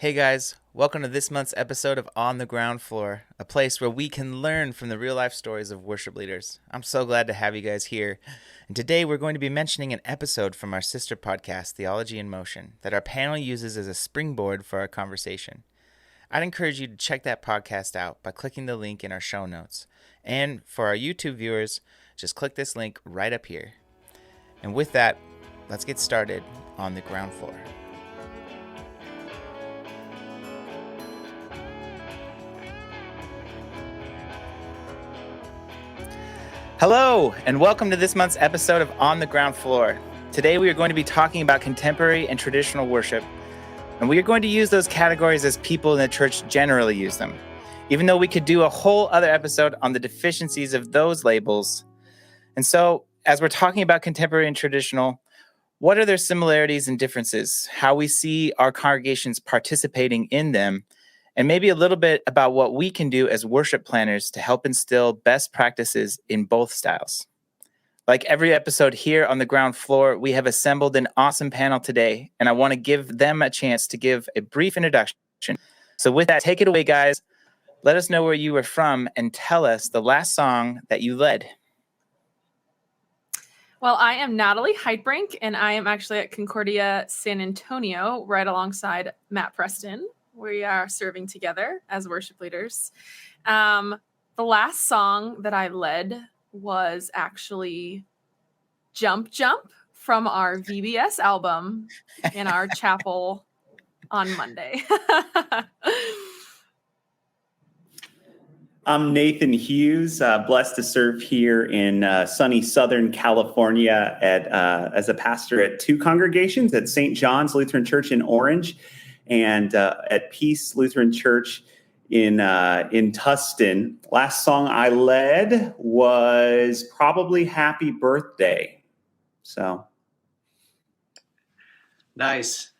Hey guys, welcome to this month's episode of On the Ground Floor, a place where we can learn from the real life stories of worship leaders. I'm so glad to have you guys here. And today we're going to be mentioning an episode from our sister podcast, Theology in Motion, that our panel uses as a springboard for our conversation. I'd encourage you to check that podcast out by clicking the link in our show notes. And for our YouTube viewers, just click this link right up here. And with that, let's get started on the ground floor. Hello, and welcome to this month's episode of On the Ground Floor. Today we are going to be talking about contemporary and traditional worship, and we are going to use those categories as people in the church generally use them, even though we could do a whole other episode on the deficiencies of those labels. And so, as we're talking about contemporary and traditional, what are their similarities and differences, how we see our congregations participating in them, and maybe a little bit about what we can do as worship planners to help instill best practices in both styles. Like every episode here on the ground floor, we have assembled an awesome panel today, and I want to give them a chance to give a brief introduction. So with that, take it away, guys. Let us know where you are from and tell us the last song that you led. Well, I am Natalie Heidbrink, and I am actually at Concordia San Antonio, right alongside Matt Preston. We are serving together as worship leaders. The last song that I led was actually Jump Jump from our VBS album in our chapel on Monday. I'm Nathan Hughes, blessed to serve here in sunny Southern California as a pastor at two congregations, at St. John's Lutheran Church in Orange and at Peace Lutheran Church in Tustin. Last song I led was probably Happy Birthday. So. Nice.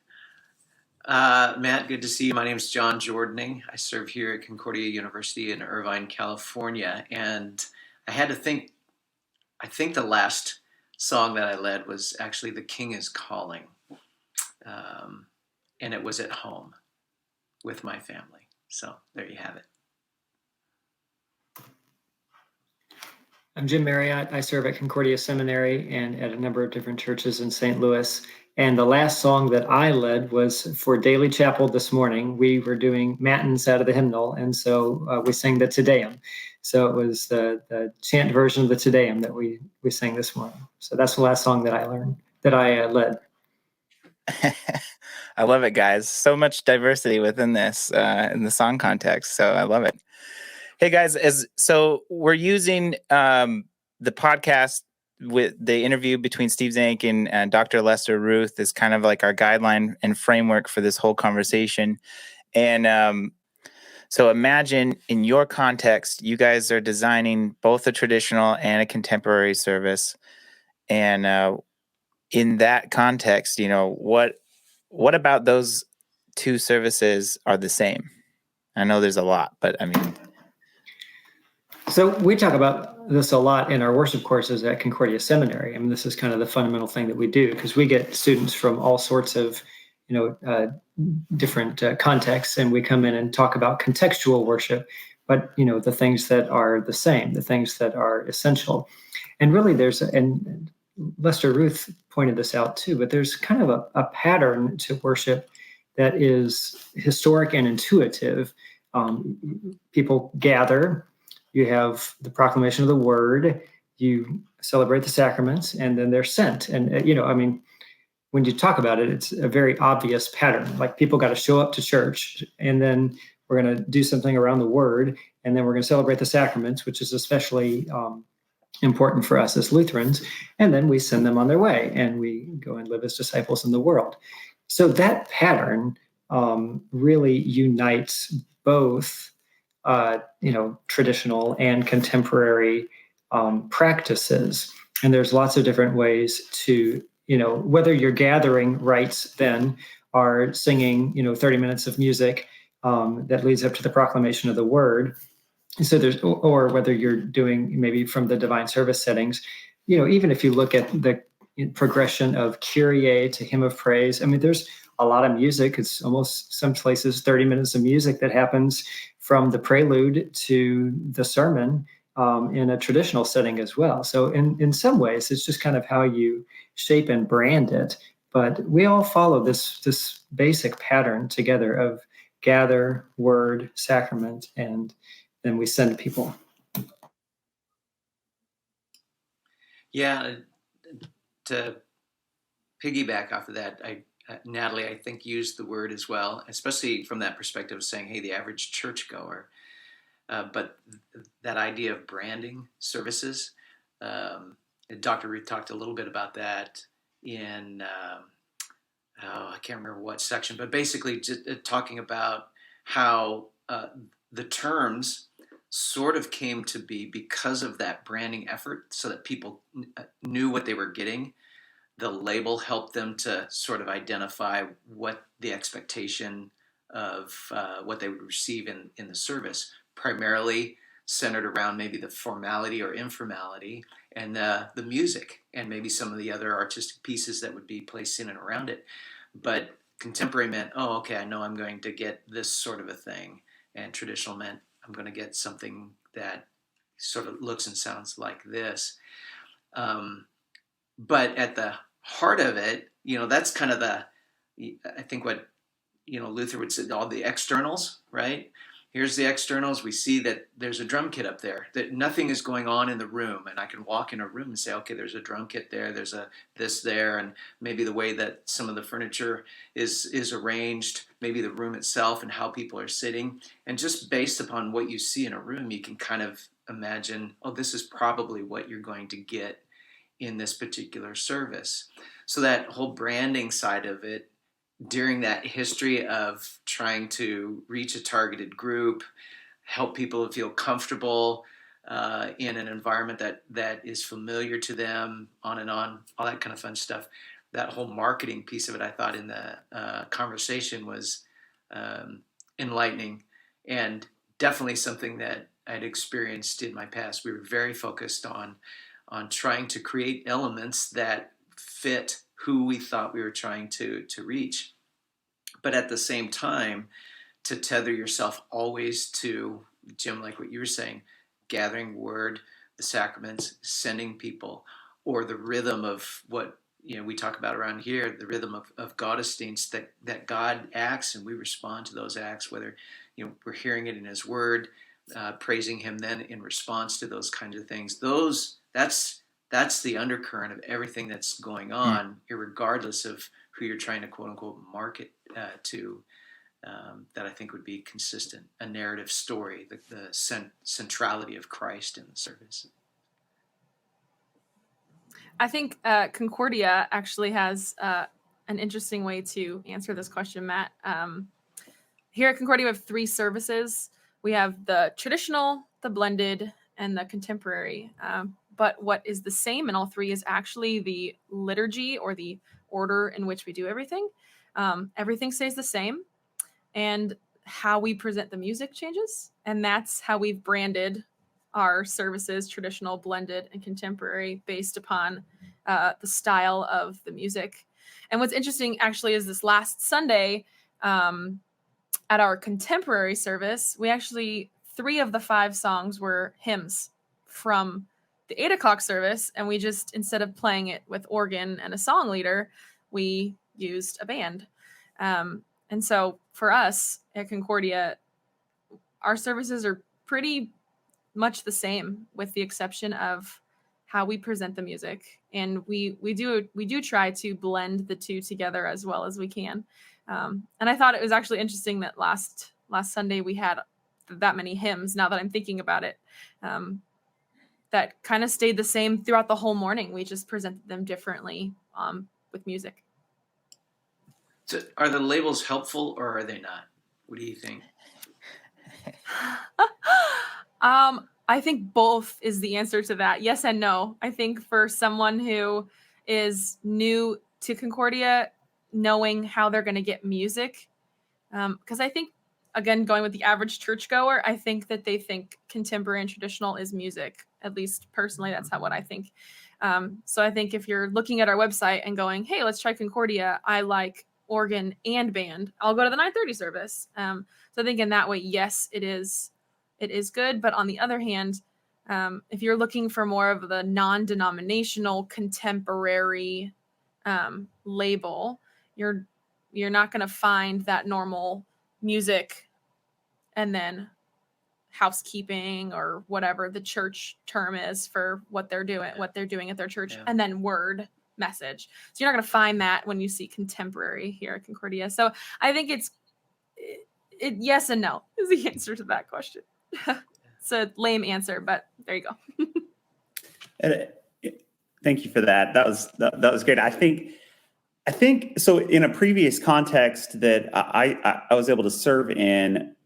Matt, good to see you. My name is John Jordaning. I serve here at Concordia University in Irvine, California. And I had to think, I think the last song that I led was actually The King is Calling. And it was at home with my family. So there you have it. I'm Jim Marriott. I serve at Concordia Seminary and at a number of different churches in St. Louis. And the last song that I led was for Daily Chapel this morning. We were doing matins out of the hymnal, and so we sang the Te Deum. So it was the chant version of the Te Deum that we sang this morning. So that's the last song that I led. I love it, guys. So much diversity within this, in the song context. So I love it. Hey, guys, so we're using the podcast with the interview between Steve Zank and Dr. Lester Ruth is kind of like our guideline and framework for this whole conversation. And so imagine in your context, you guys are designing both a traditional and a contemporary service. And in that context, what about those two services are the same? I know there's a lot, but I mean. So we talk about this a lot in our worship courses at Concordia Seminary. I mean, this is kind of the fundamental thing that we do because we get students from all sorts of, different contexts, and we come in and talk about contextual worship, but, the things that are the same, the things that are essential. And really and Lester Ruth pointed this out too, but there's kind of a pattern to worship that is historic and intuitive. People gather. You have the proclamation of the word, you celebrate the sacraments, and then they're sent. And, when you talk about it, it's a very obvious pattern. Like people got to show up to church, and then we're going to do something around the word, and then we're going to celebrate the sacraments, which is especially important for us as Lutherans. And then we send them on their way, and we go and live as disciples in the world. So that pattern really unites both traditional and contemporary practices. And there's lots of different ways to, whether your gathering rites then are singing, 30 minutes of music that leads up to the proclamation of the word. So or whether you're doing maybe from the divine service settings, even if you look at the progression of Kyrie to hymn of praise, I mean, there's a lot of music. It's almost some places 30 minutes of music that happens from the prelude to the sermon in a traditional setting as well. So in some ways, it's just kind of how you shape and brand it. But we all follow this basic pattern together of gather, word, sacrament, and then we send people. Yeah, to piggyback off of that, Natalie, I think, used the word as well, especially from that perspective of saying, hey, the average churchgoer. But that idea of branding services, Dr. Ruth talked a little bit about that in, I can't remember what section, but basically just talking about how the terms sort of came to be because of that branding effort, so that people knew what they were getting. The label helped them to sort of identify what the expectation of what they would receive in the service, primarily centered around maybe the formality or informality and the music and maybe some of the other artistic pieces that would be placed in and around it. But contemporary meant, oh, okay, I know I'm going to get this sort of a thing. And traditional meant I'm going to get something that sort of looks and sounds like this. But at the heart of it, that's kind of I think what, Luther would say, all the externals, right? Here's the externals. We see that there's a drum kit up there, that nothing is going on in the room. And I can walk in a room and say, okay, there's a drum kit there, there's a this there, and maybe the way that some of the furniture is arranged, maybe the room itself and how people are sitting. And just based upon what you see in a room, you can kind of imagine, oh, this is probably what you're going to get in this particular service. So that whole branding side of it, during that history of trying to reach a targeted group, help people feel comfortable in an environment that is familiar to them, on and on, all that kind of fun stuff. That whole marketing piece of it, I thought in the conversation was enlightening, and definitely something that I'd experienced in my past. We were very focused on trying to create elements that fit who we thought we were trying to reach. But at the same time, to tether yourself always to, Jim, like what you were saying, gathering word, the sacraments, sending people, or the rhythm of what we talk about around here, the rhythm of Gottesdienst, that God acts and we respond to those acts, whether we're hearing it in His Word, praising Him then in response to those kinds of things. That's the undercurrent of everything that's going on, irregardless of who you're trying to quote unquote market to. That I think would be consistent, a narrative story, the centrality of Christ in the service. I think Concordia actually has an interesting way to answer this question, Matt. Here at Concordia, we have 3 services. We have the traditional, the blended, and the contemporary. But what is the same in all 3 is actually the liturgy, or the order in which we do everything. Everything stays the same, and how we present the music changes. And that's how we've branded our services, traditional, blended, and contemporary, based upon the style of the music. And what's interesting actually is this last Sunday, at our contemporary service, we actually, 3 of the 5 songs were hymns from the 8 o'clock service. And we just, instead of playing it with organ and a song leader, we used a band. And so for us at Concordia, our services are pretty much the same, with the exception of how we present the music. And we do try to blend the 2 together as well as we can. And I thought it was actually interesting that last Sunday we had that many hymns, now that I'm thinking about it, that kind of stayed the same throughout the whole morning. We just presented them differently with music. So are the labels helpful or are they not? What do you think? I think both is the answer to that. Yes and no. I think for someone who is new to Concordia, knowing how they're going to get music, because I think, again, going with the average churchgoer, I think that they think contemporary and traditional is music. At least personally, that's what I think. So I think if you're looking at our website and going, hey, let's try Concordia, I like organ and band, I'll go to the 9:30 service. So I think in that way, yes, it is good. But on the other hand, if you're looking for more of the non-denominational contemporary label, you're not going to find that normal music and then housekeeping or whatever the church term is for what they're doing at their church, and then word message. So you're not going to find that when you see contemporary here at Concordia. So I think it's yes and no is the answer to that question. It's a lame answer, but there you go. Thank you for that. That was great. I think so. In a previous context that I was able to serve in,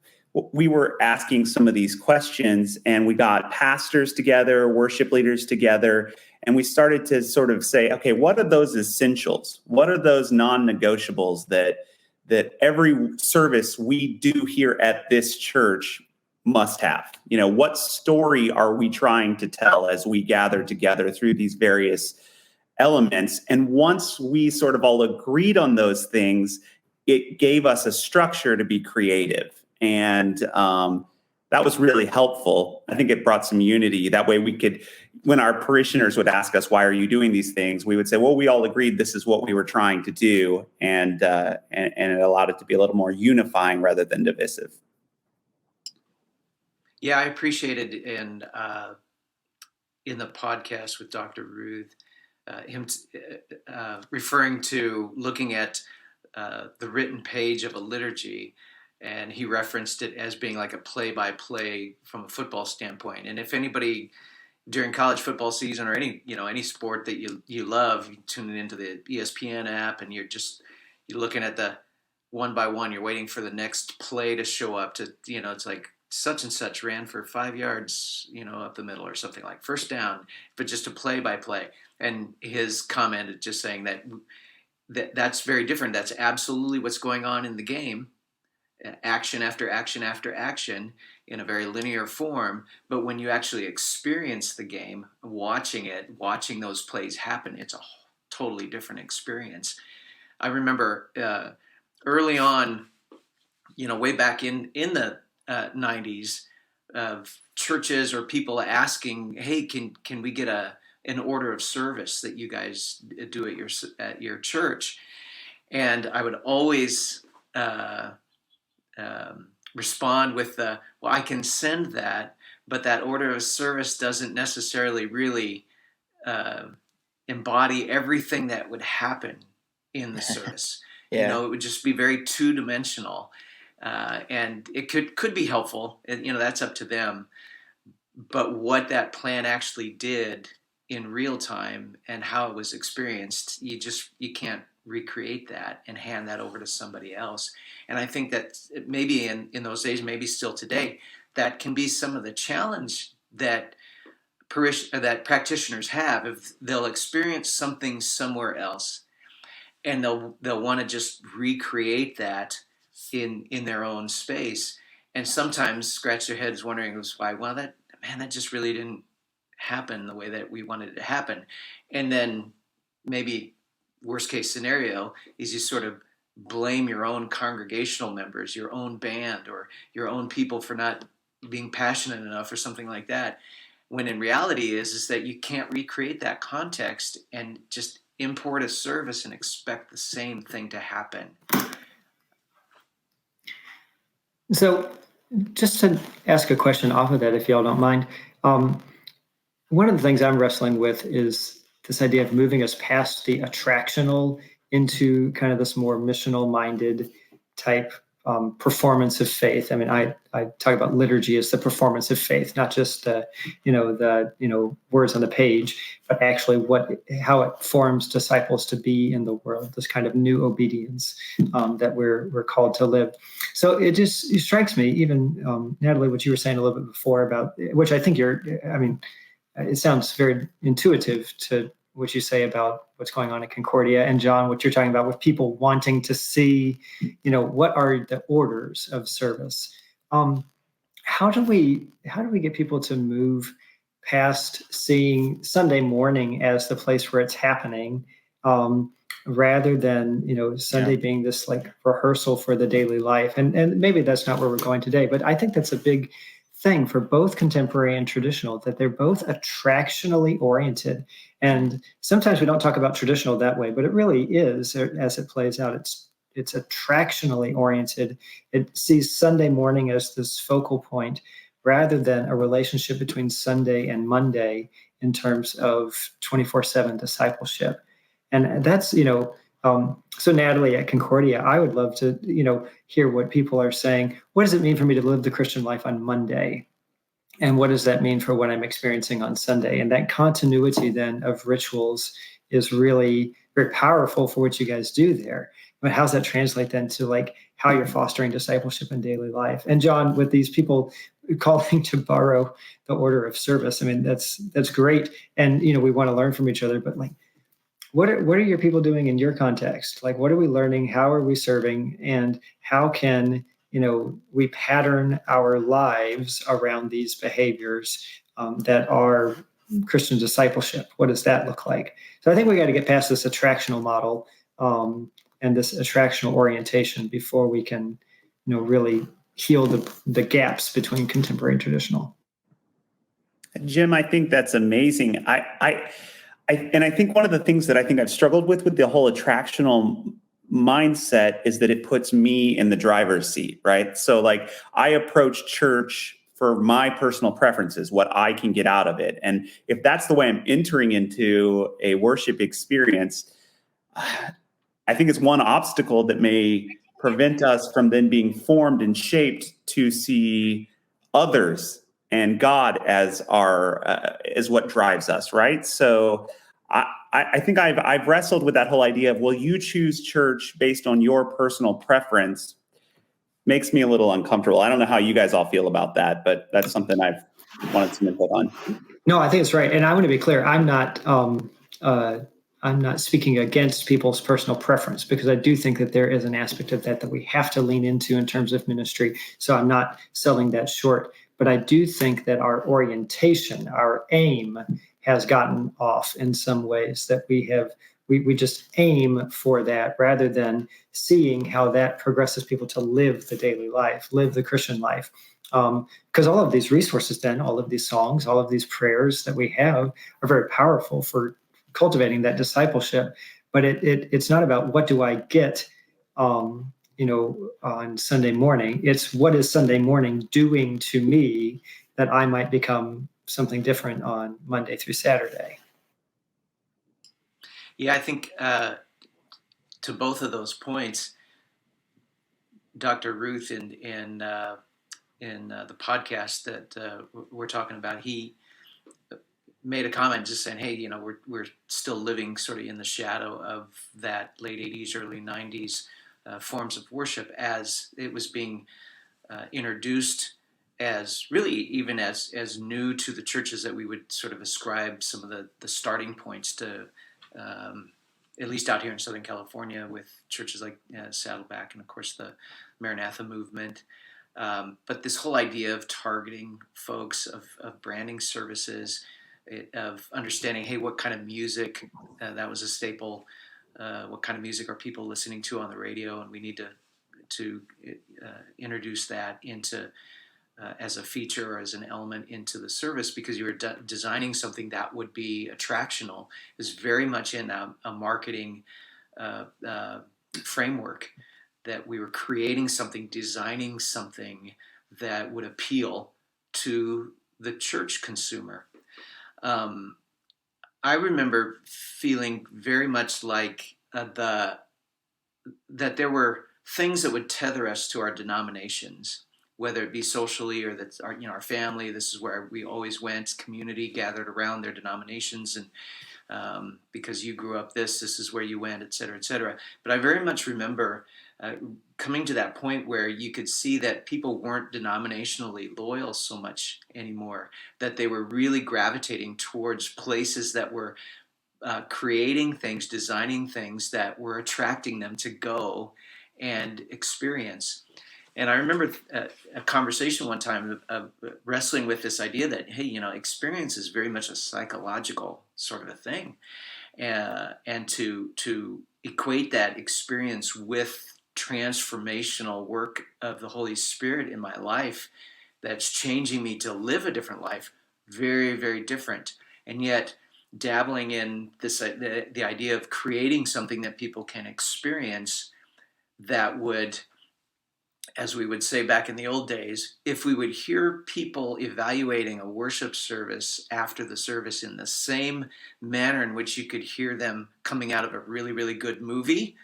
we were asking some of these questions, and we got pastors together, worship leaders together, and we started to sort of say, okay, what are those essentials? What are those non-negotiables that every service we do here at this church must have? You know, what story are we trying to tell as we gather together through these various elements? And once we sort of all agreed on those things, it gave us a structure to be creative. And that was really helpful. I think it brought some unity. That way we could, when our parishioners would ask us, why are you doing these things? We would say, well, we all agreed this is what we were trying to do. And it allowed it to be a little more unifying rather than divisive. Yeah, I appreciated in the podcast with Dr. Ruth, him referring to looking at the written page of a liturgy, and he referenced it as being like a play-by-play from a football standpoint. And if anybody during college football season or any sport that you love, you tune into the ESPN app and you're looking at the one by one, you're waiting for the next play to show up to, it's like such and such ran for 5 yards, up the middle or something, like first down, but just a play by play. And his comment is just saying that's very different. That's absolutely what's going on in the game. Action after action after action in a very linear form. But when you actually experience the game, watching those plays happen, it's a totally different experience. I remember early on, way back in the 90s, churches or people asking, hey, can we get an order of service that you guys do at your church? And I would always respond with well, I can send that, but that order of service doesn't necessarily really embody everything that would happen in the service. Yeah. It would just be very two-dimensional, and it could be helpful. That's up to them. But what that plan actually did in real time and how it was experienced, you can't recreate that and hand that over to somebody else. And I think that maybe in those days, maybe still today, that can be some of the challenge that practitioners have if they'll experience something somewhere else and they'll want to just recreate that in their own space, and sometimes scratch their heads wondering why. Well, that just really didn't happen the way that we wanted it to happen. And then maybe worst case scenario is you sort of blame your own congregational members, your own band, or your own people for not being passionate enough or something like that. When in reality is that you can't recreate that context and just import a service and expect the same thing to happen. So just to ask a question off of that, if y'all don't mind, one of the things I'm wrestling with is this idea of moving us past the attractional into kind of this more missional minded type performance of faith. I mean, I talk about liturgy as the performance of faith, not just the words on the page, but actually how it forms disciples to be in the world. This kind of new obedience that we're called to live. So it strikes me, even Natalie, what you were saying a little bit before about, which I think it sounds very intuitive to what you say about what's going on at Concordia, and John, what you're talking about with people wanting to see, what are the orders of service? How do we get people to move past seeing Sunday morning as the place where it's happening, rather than, Sunday being this like rehearsal for the daily life. And maybe that's not where we're going today, but I think that's a big thing for both contemporary and traditional, that they're both attractionally oriented. And sometimes we don't talk about traditional that way, but it really is, as it plays out. It's attractionally oriented. It sees Sunday morning as this focal point rather than a relationship between Sunday and Monday in terms of 24/7 discipleship. And that's, so Natalie at Concordia, I would love to, hear what people are saying. What does it mean for me to live the Christian life on Monday? And what does that mean for what I'm experiencing on Sunday? And that continuity then of rituals is really very powerful for what you guys do there. But how does that translate then to like how you're fostering discipleship in daily life? And John, with these people calling to borrow the order of service, I mean, that's great. And, we want to learn from each other, but like, what are your people doing in your context? Like, what are we learning? How are we serving? And how can, we pattern our lives around these behaviors that are Christian discipleship? What does that look like? So I think we got to get past this attractional model and this attractional orientation before we can, really heal the gaps between contemporary and traditional. Jim, I think that's amazing. I think one of the things that I think I've struggled with the whole attractional mindset is that it puts me in the driver's seat, right? So like I approach church for my personal preferences, what I can get out of it. And if that's the way I'm entering into a worship experience, I think it's one obstacle that may prevent us from then being formed and shaped to see others and God as as what drives us, right? So I think I've wrestled with that whole idea of, will you choose church based on your personal preference? Makes me a little uncomfortable. I don't know how you guys all feel about that, but that's something I've wanted some input on. No, I think it's right, and I want to be clear. I'm not speaking against people's personal preference, because I do think that there is an aspect of that we have to lean into in terms of ministry. So I'm not selling that short. But I do think that our orientation, our aim, has gotten off in some ways, that we just aim for that rather than seeing how that progresses people to live the daily life, live the Christian life. Because all of these resources then, all of these songs, all of these prayers that we have are very powerful for cultivating that discipleship. But it's not about what do I get on Sunday morning. It's what is Sunday morning doing to me that I might become something different on Monday through Saturday. Yeah, I think to both of those points, Dr. Ruth in the podcast that we're talking about, he made a comment just saying, hey, we're still living sort of in the shadow of that late 80s, early 90s forms of worship as it was being introduced, as really even as new to the churches, that we would sort of ascribe some of the starting points to, at least out here in Southern California, with churches like Saddleback and of course the Maranatha movement. But this whole idea of targeting folks, of branding services, of understanding, hey, what kind of music, that was a staple. What kind of music are people listening to on the radio? And we need to introduce that into as a feature or as an element into the service, because you were designing something that would be attractional. Is very much in a marketing framework, that we were creating something, designing something that would appeal to the church consumer. I remember feeling very much like that there were things that would tether us to our denominations, whether it be socially or that our family. This is where we always went. Community gathered around their denominations, and because you grew up this is where you went, et cetera, et cetera. But I very much remember coming to that point where you could see that people weren't denominationally loyal so much anymore, that they were really gravitating towards places that were creating things, designing things that were attracting them to go and experience. And I remember a conversation one time of wrestling with this idea that, hey, experience is very much a psychological sort of a thing. and to equate that experience with transformational work of the Holy Spirit in my life that's changing me to live a different life, very, very different. And yet dabbling in this the idea of creating something that people can experience that would, as we would say back in the old days, if we would hear people evaluating a worship service after the service in the same manner in which you could hear them coming out of a really, really good movie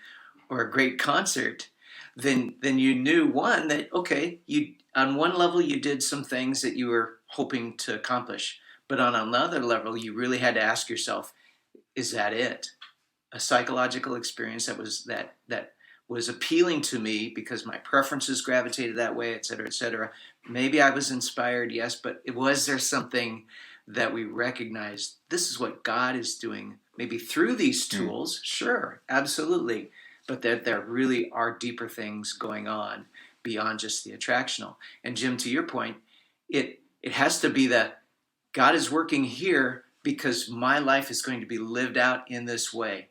or a great concert, then you knew, one, that, okay, you on one level you did some things that you were hoping to accomplish, but on another level you really had to ask yourself, is that it? A psychological experience that was appealing to me because my preferences gravitated that way, et cetera, et cetera. Maybe I was inspired, yes, but was there something that we recognized, this is what God is doing, maybe through these tools? Sure, absolutely. But that there really are deeper things going on beyond just the attractional. And Jim, to your point, it has to be that God is working here because my life is going to be lived out in this way.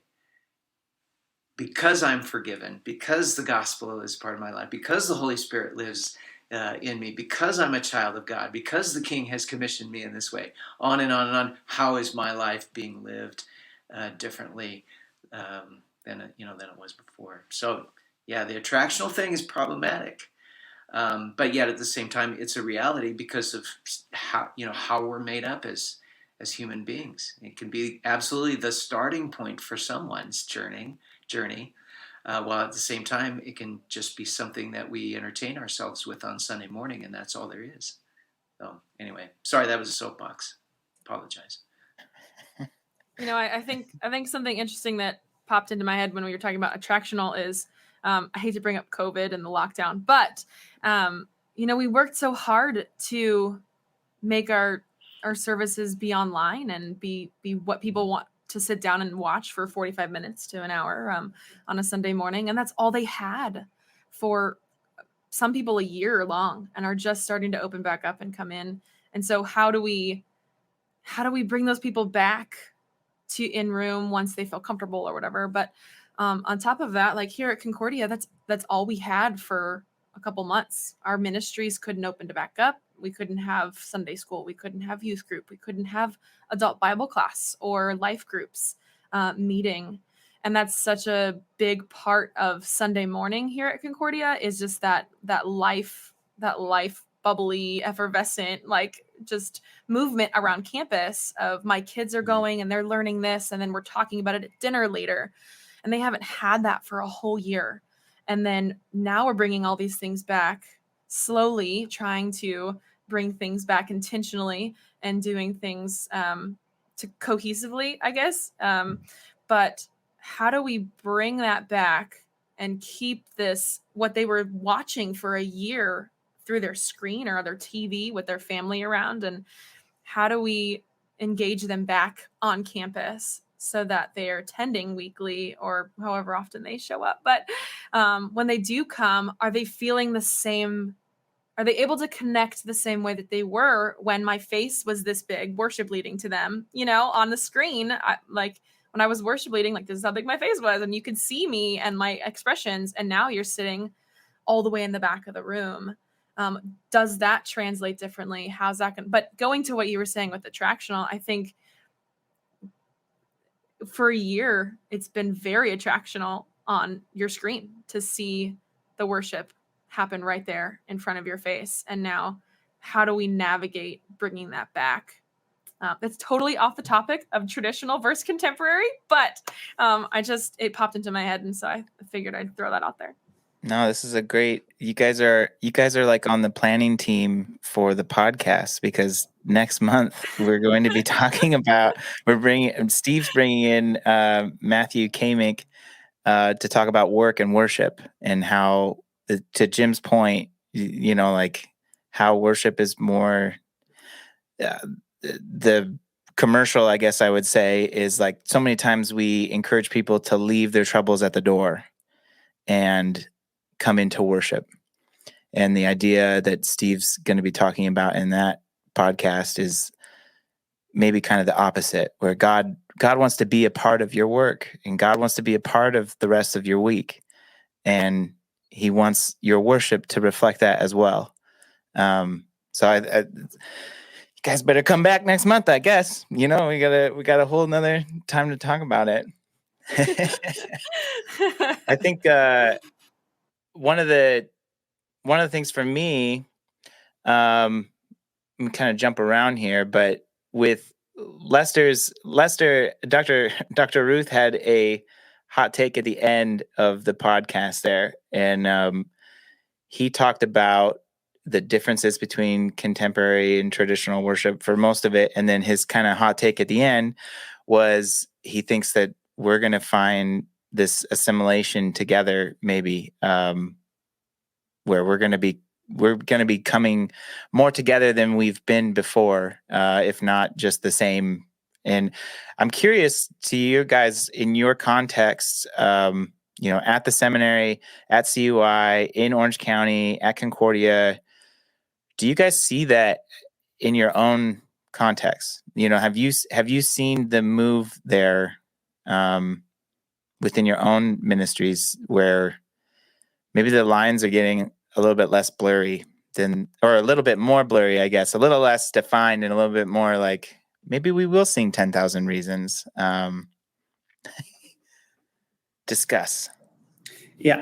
Because I'm forgiven, because the gospel is part of my life, because the Holy Spirit lives in me, because I'm a child of God, because the King has commissioned me in this way, on and on and on. How is my life being lived differently than it was before? So, yeah, the attractional thing is problematic, but yet at the same time, it's a reality because of how we're made up as human beings. It can be absolutely the starting point for someone's journey, while at the same time it can just be something that we entertain ourselves with on Sunday morning, and that's all there is. So anyway, sorry, that was a soapbox. Apologize. I think something interesting that popped into my head when we were talking about attractional is, I hate to bring up COVID and the lockdown, but we worked so hard to make our services be online and be what people want to sit down and watch for 45 minutes to an hour on a Sunday morning. And that's all they had for some people a year long, and are just starting to open back up and come in. And so how do we bring those people back to in room once they feel comfortable or whatever? But on top of that, like here at Concordia, that's all we had for a couple months. Our ministries couldn't open to back up. We couldn't have Sunday school. We couldn't have youth group. We couldn't have adult Bible class or life groups meeting. And that's such a big part of Sunday morning here at Concordia, is just that life bubbly, effervescent, like just movement around campus of my kids are going and they're learning this, and then we're talking about it at dinner later. And they haven't had that for a whole year. And then now we're bringing all these things back, slowly trying to bring things back intentionally and doing things to cohesively, I guess. But how do we bring that back and keep this, what they were watching for a year through their screen or their TV with their family around? And how do we engage them back on campus so that they are attending weekly or however often they show up? But when they do come, are they feeling the same? Are they able to connect the same way that they were when my face was this big, worship leading to them, on the screen? Like when I was worship leading, like this is how big my face was, and you could see me and my expressions. And now you're sitting all the way in the back of the room. Does that translate differently? How's that going? But going to what you were saying with attractional, I think for a year, it's been very attractional on your screen to see the worship happen right there in front of your face. And now how do we navigate bringing that back? It's totally off the topic of traditional versus contemporary, but it popped into my head. And so I figured I'd throw that out there. No, this is a great, you guys are like on the planning team for the podcast, because next month we're going to be talking about, Steve's bringing in Matthew Kamick to talk about work and worship, and how, to Jim's point, like how worship is more, the commercial, I guess I would say, is like so many times we encourage people to leave their troubles at the door and come into worship. And the idea that Steve's going to be talking about in that podcast is maybe kind of the opposite, where God God wants to be a part of your work, and God wants to be a part of the rest of your week. And he wants your worship to reflect that as well. So you guys better come back next month, I guess. We got a whole nother time to talk about it. I think one of the things for me, I'm kind of jump around here, but with Dr. Ruth had a hot take at the end of the podcast there, and he talked about the differences between contemporary and traditional worship for most of it, and then his kind of hot take at the end was he thinks that we're going to find this assimilation together, maybe, where we're going to be coming more together than we've been before, if not just the same. And I'm curious to you guys, in your context, at the seminary, at CUI, in Orange County, at Concordia, do you guys see that in your own context? Have you seen the move there within your own ministries where maybe the lines are getting a little bit less blurry or a little bit more blurry, I guess, a little less defined, and a little bit more like maybe we will sing 10,000 Reasons. Discuss. Yeah,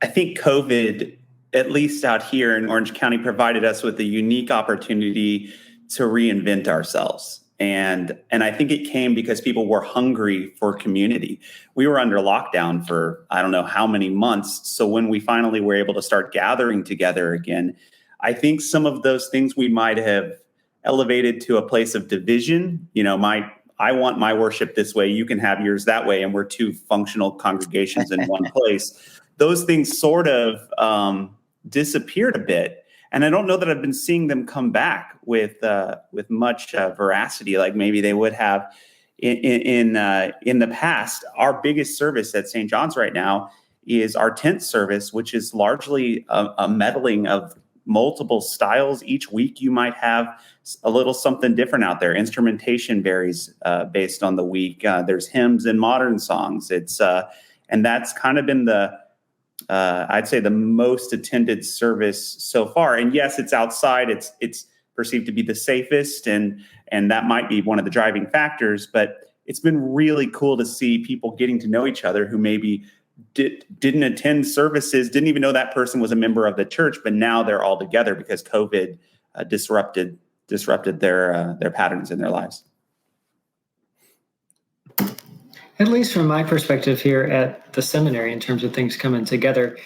I think COVID, at least out here in Orange County, provided us with a unique opportunity to reinvent ourselves. And I think it came because people were hungry for community. We were under lockdown for I don't know how many months. So when we finally were able to start gathering together again, I think some of those things we might have elevated to a place of division. I want my worship this way, you can have yours that way, and we're two functional congregations in one place. Those things sort of disappeared a bit. And I don't know that I've been seeing them come back with much veracity like maybe they would have in the past. Our biggest service at St. John's right now is our 10th service, which is largely a meddling of multiple styles. Each week you might have a little something different out there. Instrumentation varies based on the week. There's hymns and modern songs. And that's kind of been I'd say the most attended service so far. And yes, it's outside. It's perceived to be the safest, and that might be one of the driving factors. But it's been really cool to see people getting to know each other who maybe didn't attend services, didn't even know that person was a member of the church, but now they're all together because COVID disrupted their patterns in their lives. At least from my perspective here at the seminary, in terms of things coming together,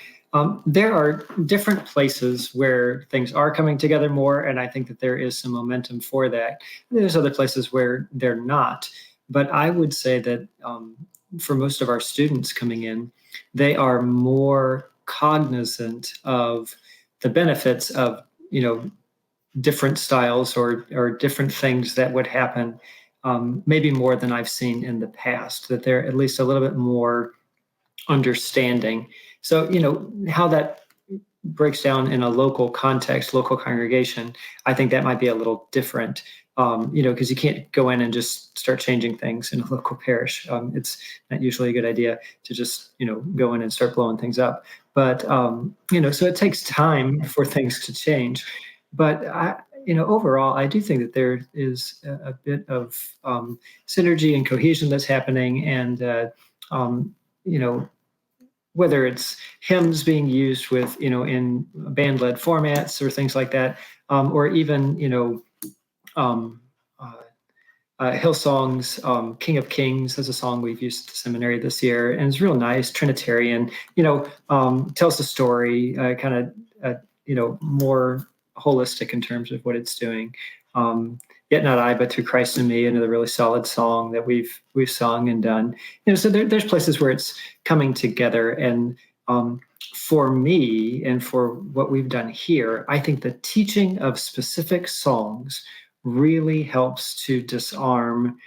there are different places where things are coming together more, and I think that there is some momentum for that. There's other places where they're not. But I would say that for most of our students coming in, they are more cognizant of the benefits of, different styles or different things that would happen, maybe more than I've seen in the past, that they're at least a little bit more understanding. So, how that breaks down in a local context, local congregation, I think that might be a little different, because you can't go in and just start changing things in a local parish. It's not usually a good idea to just, go in and start blowing things up. But, so it takes time for things to change. But overall, I do think that there is a bit of synergy and cohesion that's happening, and whether it's hymns being used with in band-led formats or things like that, or even Hillsong's King of Kings is a song we've used at the seminary this year, and it's real nice, Trinitarian. Tells the story, kind of more holistic in terms of what it's doing. Yet not I, but through Christ in me, another really solid song that we've sung and done. So there's places where it's coming together. And for me and for what we've done here, I think the teaching of specific songs really helps to disarm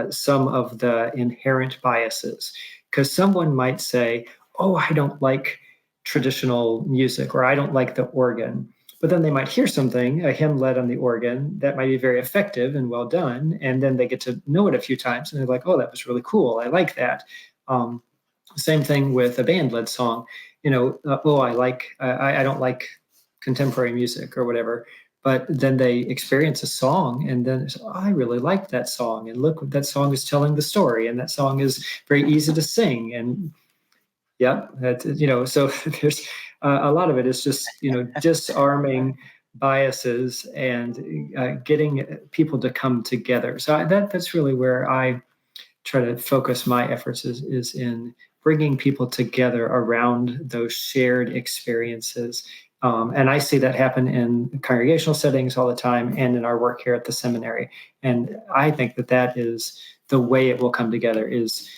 some of the inherent biases. Because someone might say, oh, I don't like traditional music, or I don't like the organ. but then they might hear something, a hymn led on the organ, that might be very effective and well done. And then they get to know it a few times and they're like, oh, that was really cool. I like that. Same thing with a band led song. I don't like contemporary music or whatever. But then they experience a song and then it's, oh, I really like that song. And look, that song is telling the story and that song is very easy to sing. And yeah, so there's a lot of it is just, disarming biases and getting people to come together. So that's really where I try to focus my efforts is in bringing people together around those shared experiences. And I see that happen in congregational settings all the time and in our work here at the seminary. And I think that is the way it will come together is,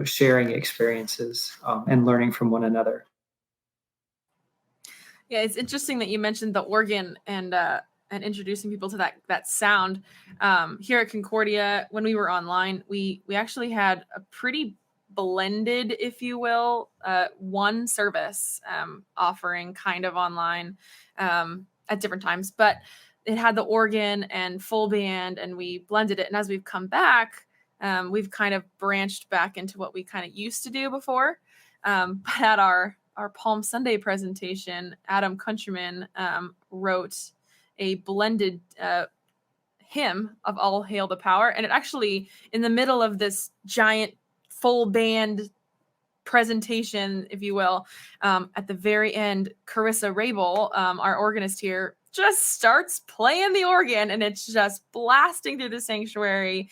sharing experiences and learning from one another. Yeah, it's interesting that you mentioned the organ and introducing people to that sound. Here at Concordia, when we were online, we actually had a pretty blended, if you will, one service offering kind of online at different times, but it had the organ and full band and we blended it. And as we've come back, we've kind of branched back into what we kind of used to do before. But at our Palm Sunday presentation, Adam Countryman wrote a blended hymn of All Hail the Power. And it actually, in the middle of this giant full band presentation, if you will, at the very end, Carissa Rabel, our organist here, just starts playing the organ and it's just blasting through the sanctuary.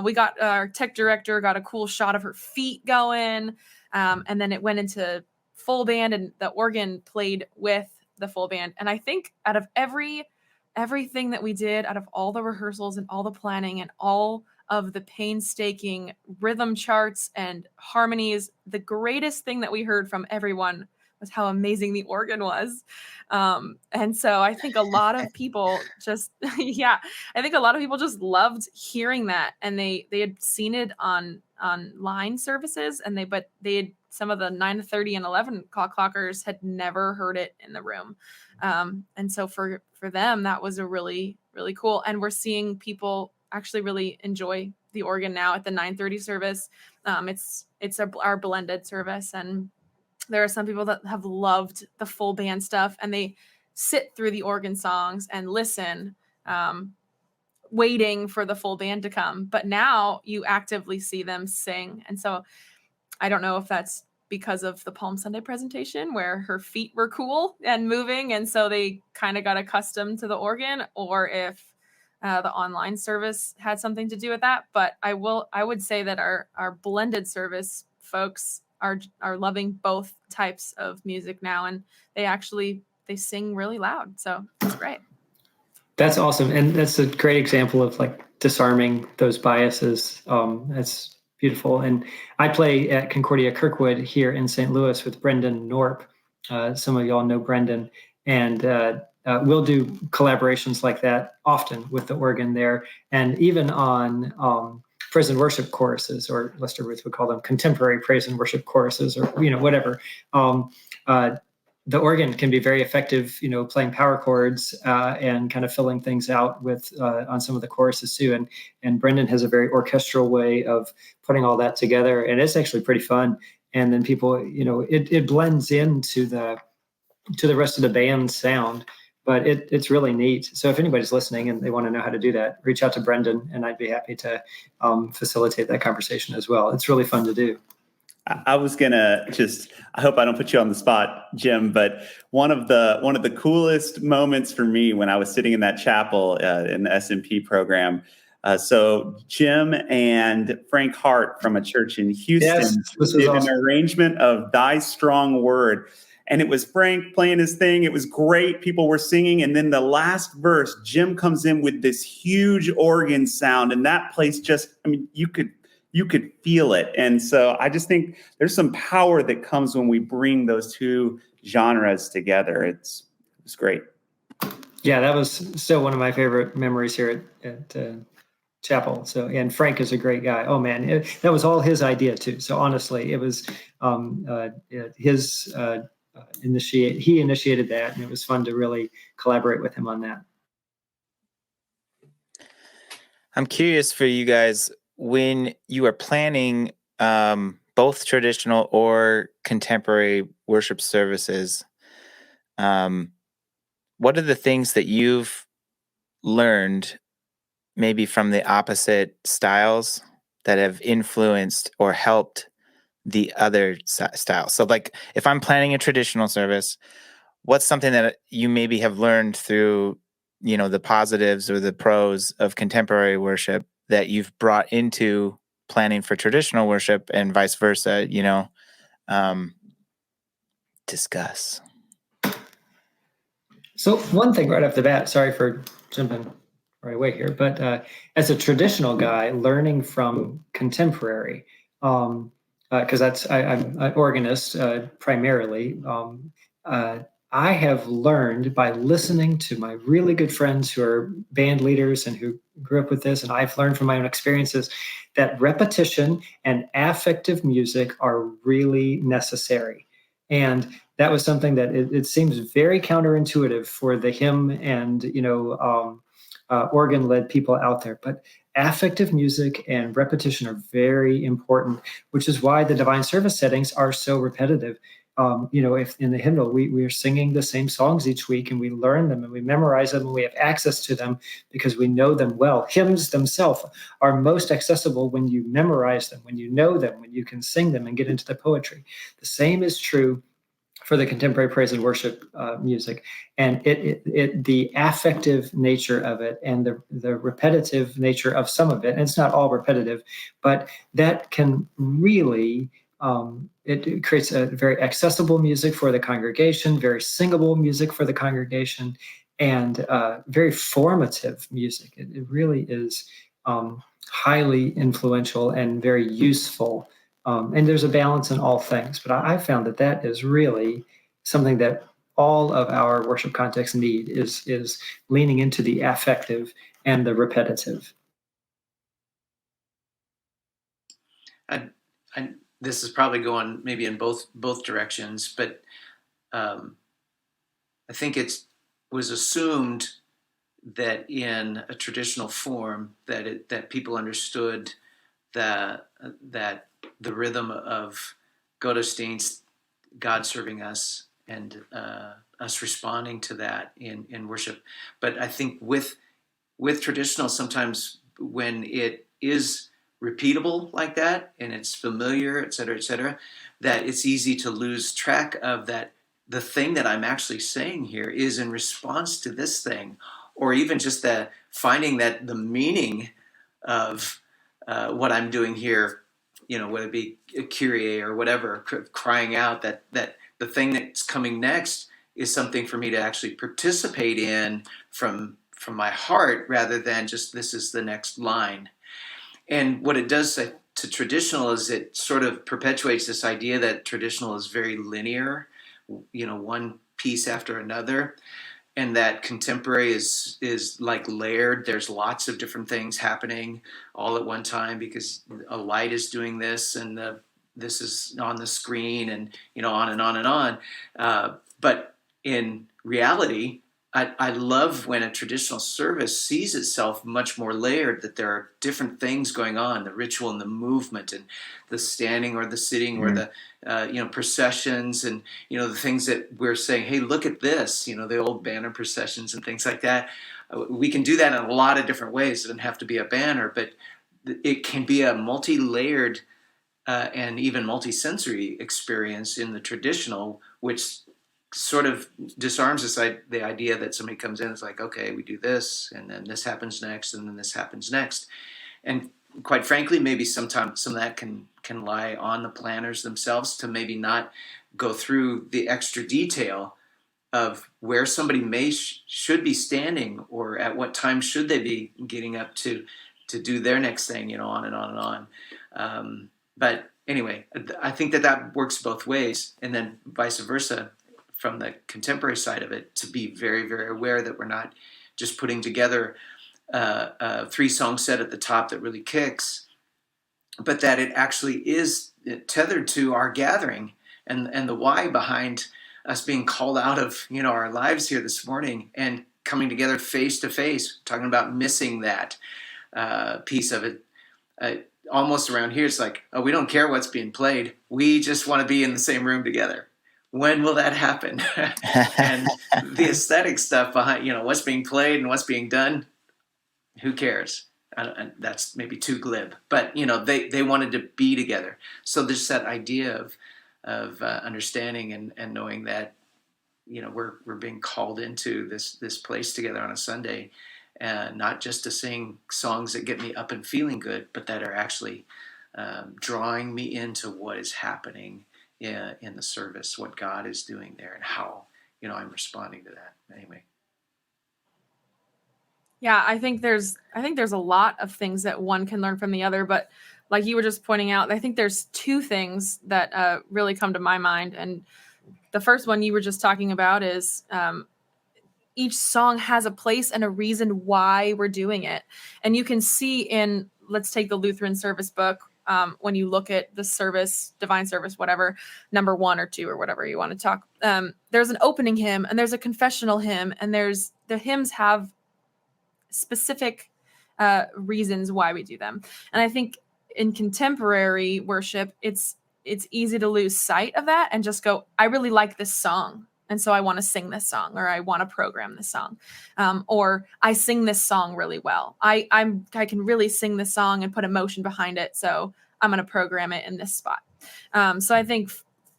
We got our tech director got a cool shot of her feet going. And then it went into full band and the organ played with the full band. And I think out of everything that we did, out of all the rehearsals and all the planning and all of the painstaking rhythm charts and harmonies, the greatest thing that we heard from everyone was how amazing the organ was. And so I think a lot of people just, I think a lot of people just loved hearing that. And they had seen it on line services and they had, some of the 9:30 and 11 o'clock clockers had never heard it in the room. And so for them, that was a really, really cool. And we're seeing people actually really enjoy the organ now at the 9:30 service. It's our blended service. And there are some people that have loved the full band stuff and they sit through the organ songs and listen, waiting for the full band to come. But now you actively see them sing. And so I don't know if that's because of the Palm Sunday presentation where her feet were cool and moving. And so they kind of got accustomed to the organ, or if the online service had something to do with that. But I would say that our blended service folks are loving both types of music now. And they sing really loud. So it's great. That's awesome. And that's a great example of like disarming those biases. That's beautiful. And I play at Concordia Kirkwood here in St. Louis with Brendan Norp. Some of y'all know Brendan. And we'll do collaborations like that often with the organ there. And even on praise and worship choruses, or Lester Ruth would call them contemporary praise and worship choruses, or, whatever. The organ can be very effective, playing power chords and kind of filling things out with on some of the choruses too. And Brendan has a very orchestral way of putting all that together, and it's actually pretty fun. And then people, it blends into the rest of the band's sound, but it's really neat. So if anybody's listening and they want to know how to do that, reach out to Brendan, and I'd be happy to facilitate that conversation as well. It's really fun to do. I was gonna I hope I don't put you on the spot, Jim, but one of the coolest moments for me when I was sitting in that chapel in the SMP program. So Jim and Frank Hart from a church in Houston did an arrangement of Thy Strong Word. And it was Frank playing his thing. It was great. People were singing. And then the last verse, Jim comes in with this huge organ sound. And that place you could feel it. And so I just think there's some power that comes when we bring those two genres together. It's great. Yeah, that was still one of my favorite memories here at chapel. So, and Frank is a great guy. Oh man, that was all his idea too. So honestly, it was his he initiated that, and it was fun to really collaborate with him on that. I'm curious for you guys, when you are planning both traditional or contemporary worship services, what are the things that you've learned maybe from the opposite styles that have influenced or helped the other styles? So like if I'm planning a traditional service, what's something that you maybe have learned through, the positives or the pros of contemporary worship that you've brought into planning for traditional worship and vice versa, discuss. So one thing right off the bat, sorry for jumping right away here, but as a traditional guy, learning from contemporary, because I'm an organist primarily, I have learned by listening to my really good friends who are band leaders and who grew up with this, and I've learned from my own experiences that repetition and affective music are really necessary. And that was something that it seems very counterintuitive for the hymn and organ-led people out there, but affective music and repetition are very important, which is why the divine service settings are so repetitive. If in the hymnal we are singing the same songs each week, and we learn them and we memorize them and we have access to them because we know them well. Hymns themselves are most accessible when you memorize them, when you know them, when you can sing them and get into the poetry. The same is true for the contemporary praise and worship music, and the affective nature of it and the repetitive nature of some of it, and it's not all repetitive, but that can really it creates a very accessible music for the congregation, very singable music for the congregation, and very formative music. It really is highly influential and very useful. And there's a balance in all things, but I found that is really something that all of our worship contexts need is leaning into the affective and the repetitive. This is probably going maybe in both directions, but I think it was assumed that in a traditional form that people understood that the rhythm of Gottesdienst, God serving us, and us responding to that in worship. But I think with traditional, sometimes when it is repeatable like that and it's familiar, et cetera, that it's easy to lose track of that. The thing that I'm actually saying here is in response to this thing, or even just finding that the meaning of what I'm doing here, whether it be a Kyrie or whatever, crying out that the thing that's coming next is something for me to actually participate in from my heart, rather than just this is the next line. And what it does to traditional is it sort of perpetuates this idea that traditional is very linear, one piece after another, and that contemporary is like layered. There's lots of different things happening all at one time because a light is doing this and this is on the screen, and on and on and on. But in reality, I love when a traditional service sees itself much more layered, that there are different things going on, the ritual and the movement and the standing or the sitting or the processions and the things that we're saying, hey, look at this, the old banner processions and things like that. We can do that in a lot of different ways. It doesn't have to be a banner, but it can be a multi-layered and even multi-sensory experience in the traditional, which sort of disarms the idea that somebody comes in, it's like, okay, we do this, and then this happens next, and then this happens next. And quite frankly, maybe sometimes some of that can lie on the planners themselves to maybe not go through the extra detail of where somebody should be standing, or at what time should they be getting up to do their next thing, on and on and on. But anyway, I think that works both ways, and then vice versa. From the contemporary side of it, to be very, very aware that we're not just putting together a 3-song set at the top that really kicks, but that it actually is tethered to our gathering and the why behind us being called out of, our lives here this morning and coming together face to face, talking about missing that piece of it. Almost around here, it's like, oh, we don't care what's being played. We just want to be in the same room together. When will that happen? And the aesthetic stuff behind, what's being played and what's being done, who cares? That's maybe too glib, but they wanted to be together. So there's that idea of understanding and knowing that we're being called into this place together on a Sunday, and not just to sing songs that get me up and feeling good, but that are actually drawing me into what is happening in the service, what God is doing there, and how I'm responding to that. Anyway. Yeah, I think there's a lot of things that one can learn from the other, but like you were just pointing out, I think there's two things that really come to my mind. And the first one you were just talking about is each song has a place and a reason why we're doing it. And you can see let's take the Lutheran service book. When you look at the service, divine service, whatever, number 1 or 2 or whatever you want to talk, there's an opening hymn and there's a confessional hymn, and the hymns have specific reasons why we do them. And I think in contemporary worship, it's easy to lose sight of that and just go, I really like this song, and so I want to sing this song, or I want to program this song, or I sing this song really well. I can really sing this song and put emotion behind it, so I'm going to program it in this spot. So I think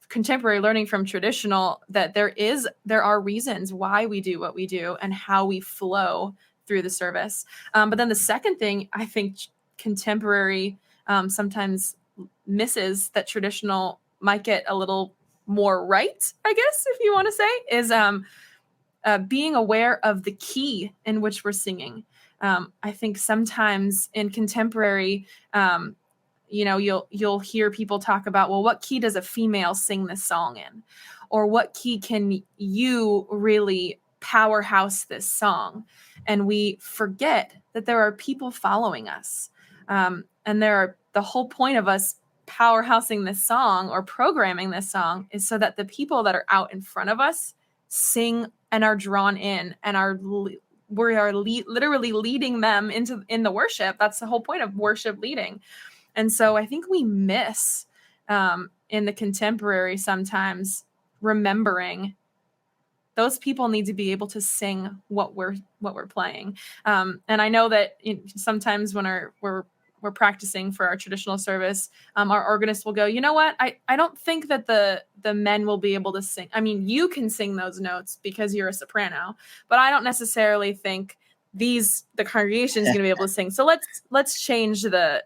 contemporary learning from traditional, that there are reasons why we do what we do and how we flow through the service. But then the second thing I think contemporary sometimes misses that traditional might get a little more right, I guess, if you want to say, is being aware of the key in which we're singing. I think sometimes in contemporary, you'll hear people talk about, well, what key does a female sing this song in? Or what key can you really powerhouse this song? And we forget that there are people following us. And the whole point of us powerhousing this song or programming this song is so that the people that are out in front of us sing and are drawn in and we are literally leading them in the worship. That's the whole point of worship, leading. And so I think we miss in the contemporary sometimes remembering those people need to be able to sing what we're playing. And I know that sometimes when we're practicing for our traditional service, our organist will go, you know what? I don't think that the men will be able to sing. I mean, you can sing those notes because you're a soprano, but I don't necessarily think the congregation is going to be able to sing. So let's change the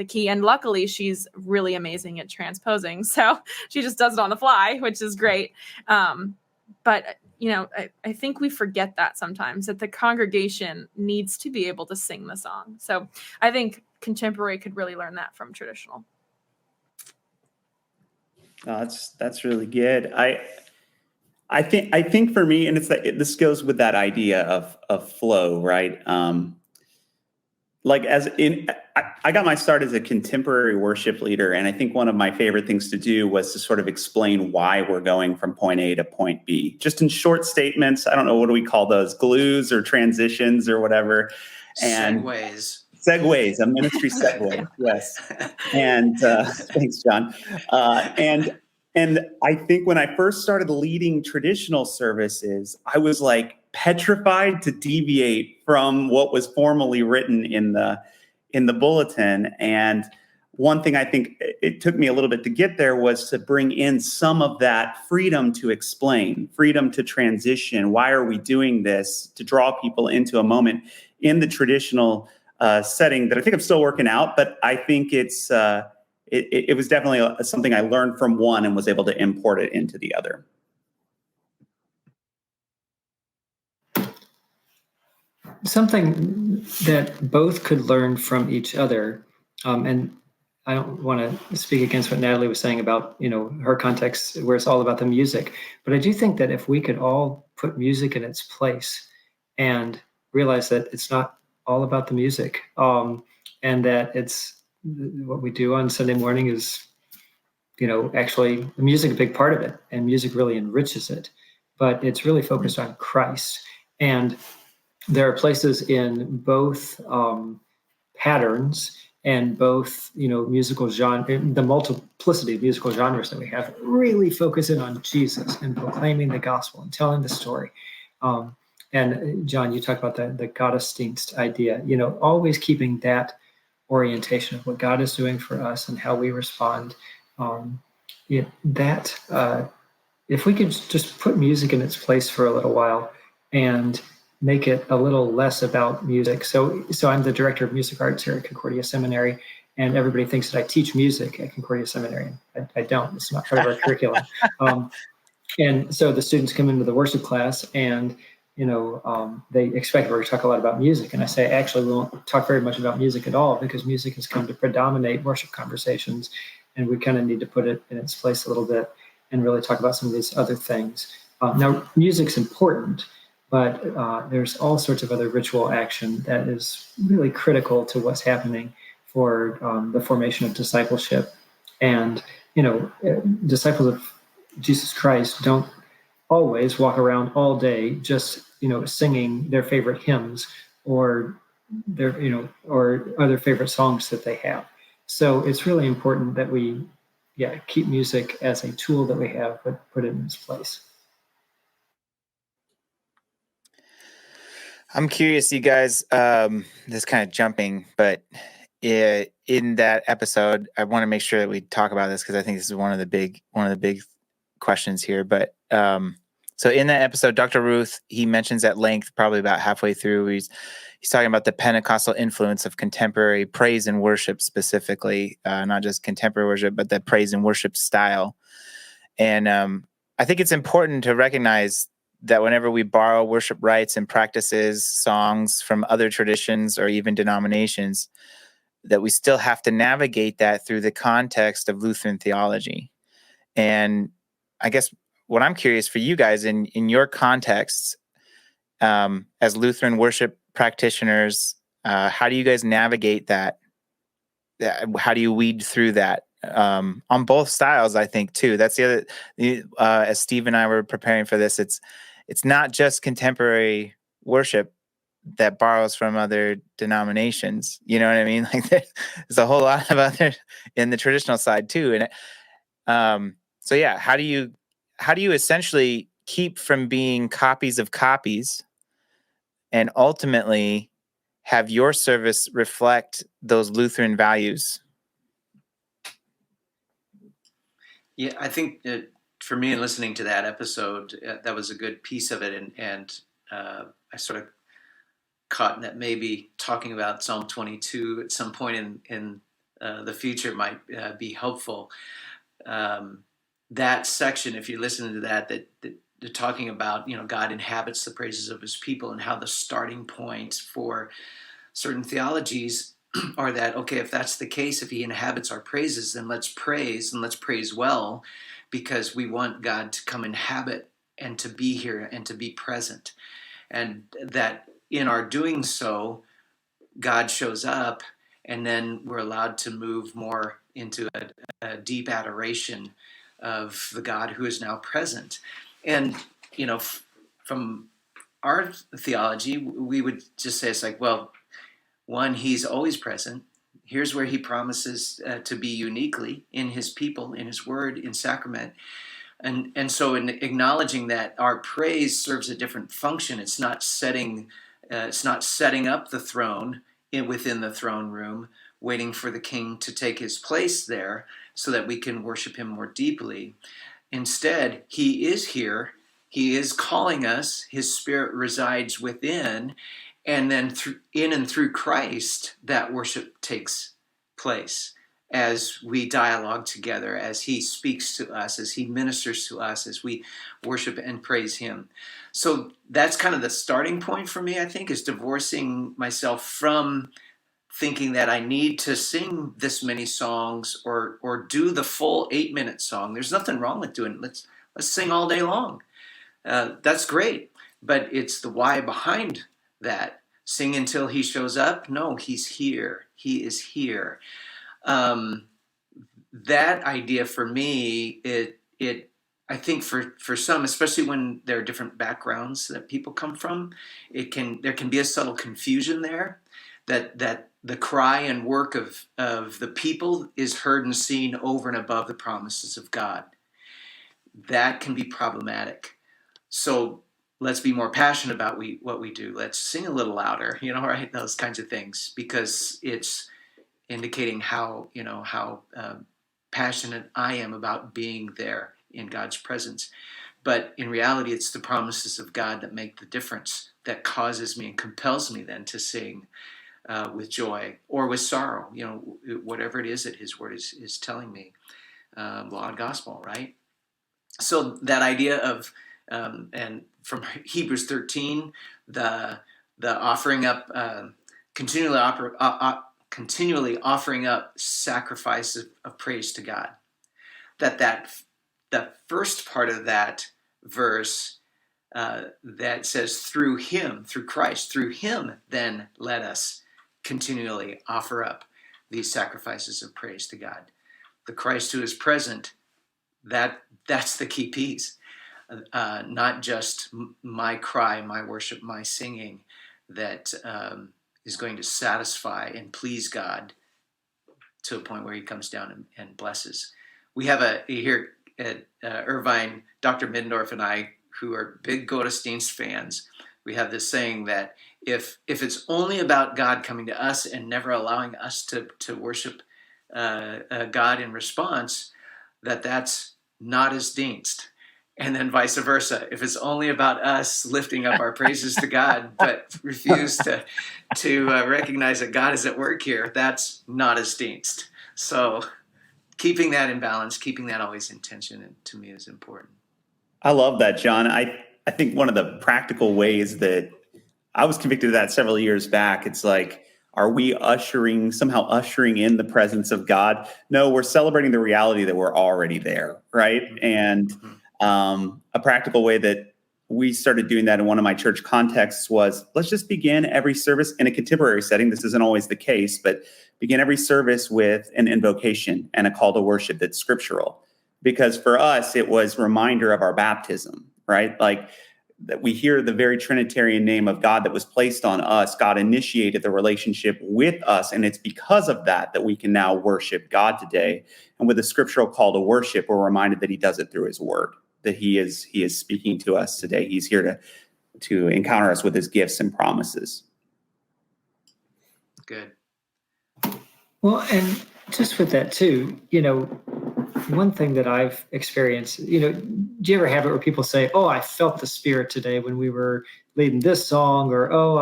key. And luckily she's really amazing at transposing. So she just does it on the fly, which is great. But I think we forget that sometimes, that the congregation needs to be able to sing the song. So I think contemporary could really learn that from traditional. Oh, that's really good. I think for me, and this goes with that idea of flow, right? I got my start as a contemporary worship leader, and I think one of my favorite things to do was to sort of explain why we're going from point A to point B, just in short statements. I don't know, what do we call those, glues or transitions or whatever? And segues, a ministry segue. Yes. And thanks, John. And I think when I first started leading traditional services, I was like petrified to deviate from what was formally written in the bulletin. And one thing I think it took me a little bit to get there was to bring in some of that freedom to explain, freedom to transition. Why are we doing this? To draw people into a moment in the traditional setting that I think I'm still working out, but I think it was definitely something I learned from one and was able to import it into the other. Something that both could learn from each other, and I don't want to speak against what Natalie was saying about, her context where it's all about the music, but I do think that if we could all put music in its place and realize that it's not all about the music, and that it's what we do on Sunday morning is actually the music is a big part of it, and music really enriches it, but it's really focused on Christ. And there are places in both patterns and both, musical genre, the multiplicity of musical genres that we have, really focus in on Jesus and proclaiming the gospel and telling the story. And John, you talk about the Gottesdienst idea, always keeping that orientation of what God is doing for us and how we respond. If we could just put music in its place for a little while and make it a little less about music. So I'm the director of music arts here at Concordia Seminary, and everybody thinks that I teach music at Concordia Seminary. I don't. It's not part of our curriculum. And so the students come into the worship class, and they expect we're going to talk a lot about music. And I say, actually, we won't talk very much about music at all, because music has come to predominate worship conversations, and we kind of need to put it in its place a little bit and really talk about some of these other things. Now, music's important, but there's all sorts of other ritual action that is really critical to what's happening for the formation of discipleship. And, disciples of Jesus Christ don't always walk around all day just, singing their favorite hymns or their, or other favorite songs that they have. So it's really important that we, keep music as a tool that we have, but put it in its place. I'm curious, you guys, this kind of jumping, but in that episode, I want to make sure that we talk about this, because I think this is one of the big questions here. But so in that episode, Dr. Ruth, he mentions at length, probably about halfway through, he's talking about the Pentecostal influence of contemporary praise and worship, specifically, not just contemporary worship, but the praise and worship style. And I think it's important to recognize that whenever we borrow worship rites and practices, songs from other traditions or even denominations, that we still have to navigate that through the context of Lutheran theology. And I guess what I'm curious for you guys in your contexts, as Lutheran worship practitioners, how do you guys navigate that? How do you weed through that? On both styles, I think, too. That's the other, as Steve and I were preparing for this, it's not just contemporary worship that borrows from other denominations. You know what I mean? Like there's a whole lot of other in the traditional side too. And so yeah, how do you essentially keep from being copies of copies and ultimately have your service reflect those Lutheran values? Yeah, I think that for me, in listening to that episode, that was a good piece of it, and I sort of caught that maybe talking about Psalm 22 at some point in the future might be helpful. That section, if you're listening to that they're talking about, God inhabits the praises of his people, and how the starting point for certain theologies are that, okay, if that's the case, if he inhabits our praises, then let's praise, and let's praise well, because we want God to come inhabit and to be here and to be present. And that in our doing so, God shows up, and then we're allowed to move more into a deep adoration of the God who is now present. And, from our theology, we would just say, it's like, well, one, he's always present. Here's where he promises to be uniquely in his people, in his word, in sacrament. And so in acknowledging that our praise serves a different function, it's not setting up the throne within the throne room, waiting for the king to take his place there so that we can worship him more deeply. Instead, he is here. He is calling us. His spirit resides within. And then in and through Christ, that worship takes place as we dialogue together, as he speaks to us, as he ministers to us, as we worship and praise him. So that's kind of the starting point for me, I think, is divorcing myself from thinking that I need to sing this many songs or do the full 8-minute song. There's nothing wrong with doing it. Let's sing all day long. That's great. But it's the why behind that. Sing until he shows up? No, he's here. He is here. that idea for me, I think for some, especially when there are different backgrounds that people come from, there can be a subtle confusion there that the cry and work of the people is heard and seen over and above the promises of God. That can be problematic. So let's be more passionate about what we do. Let's sing a little louder, right? Those kinds of things, because it's indicating how passionate I am about being there in God's presence. But in reality, it's the promises of God that make the difference, that causes me and compels me then to sing with joy or with sorrow, whatever it is that His Word is telling me. Law and gospel, right? So that idea of, and from Hebrews 13, the offering up, continually offering up sacrifices of praise to God. The first part of that verse that says through Him, through Christ, through Him, then let us continually offer up these sacrifices of praise to God. The Christ who is present, that's the key piece. Not just my cry, my worship, my singing that is going to satisfy and please God to a point where He comes down and blesses. We have here at Irvine, Dr. Middendorf and I, who are big Gottesdienst fans, we have this saying that if it's only about God coming to us and never allowing us to worship God in response, that's not His Dienst. And then vice versa. If it's only about us lifting up our praises to God, but refuse to recognize that God is at work here, that's not His Dienst. So keeping that in balance, keeping that always in tension, to me is important. I love that, John. I think one of the practical ways that I was convicted of that several years back, it's like, are we somehow ushering in the presence of God? No, we're celebrating the reality that we're already there, right? And a practical way that we started doing that in one of my church contexts was, let's just begin every service in a contemporary setting. This isn't always the case, but begin every service with an invocation and a call to worship that's scriptural. Because for us, it was a reminder of our baptism, right? Like that we hear the very Trinitarian name of God that was placed on us. God initiated the relationship with us, and it's because of that we can now worship God today. And with a scriptural call to worship, we're reminded that He does it through His Word, that He is speaking to us today. He's here to encounter us with His gifts and promises. Good. Well, and just with that too, one thing that I've experienced, do you ever have it where people say, "Oh, I felt the Spirit today when we were leading this song," or "Oh,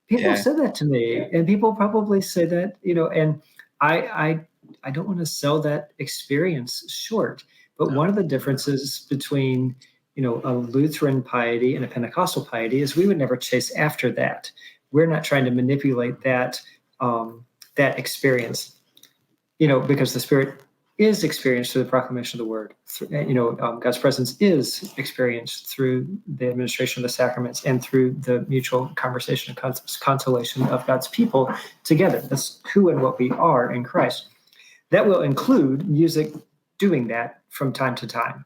people said that to me," and people probably say that, and I don't want to sell that experience short. But one of the differences between, a Lutheran piety and a Pentecostal piety is we would never chase after that. We're not trying to manipulate that experience, because the Spirit is experienced through the proclamation of the Word. God's presence is experienced through the administration of the sacraments and through the mutual conversation and consolation of God's people together. That's who and what we are in Christ. That will include music doing that from time to time.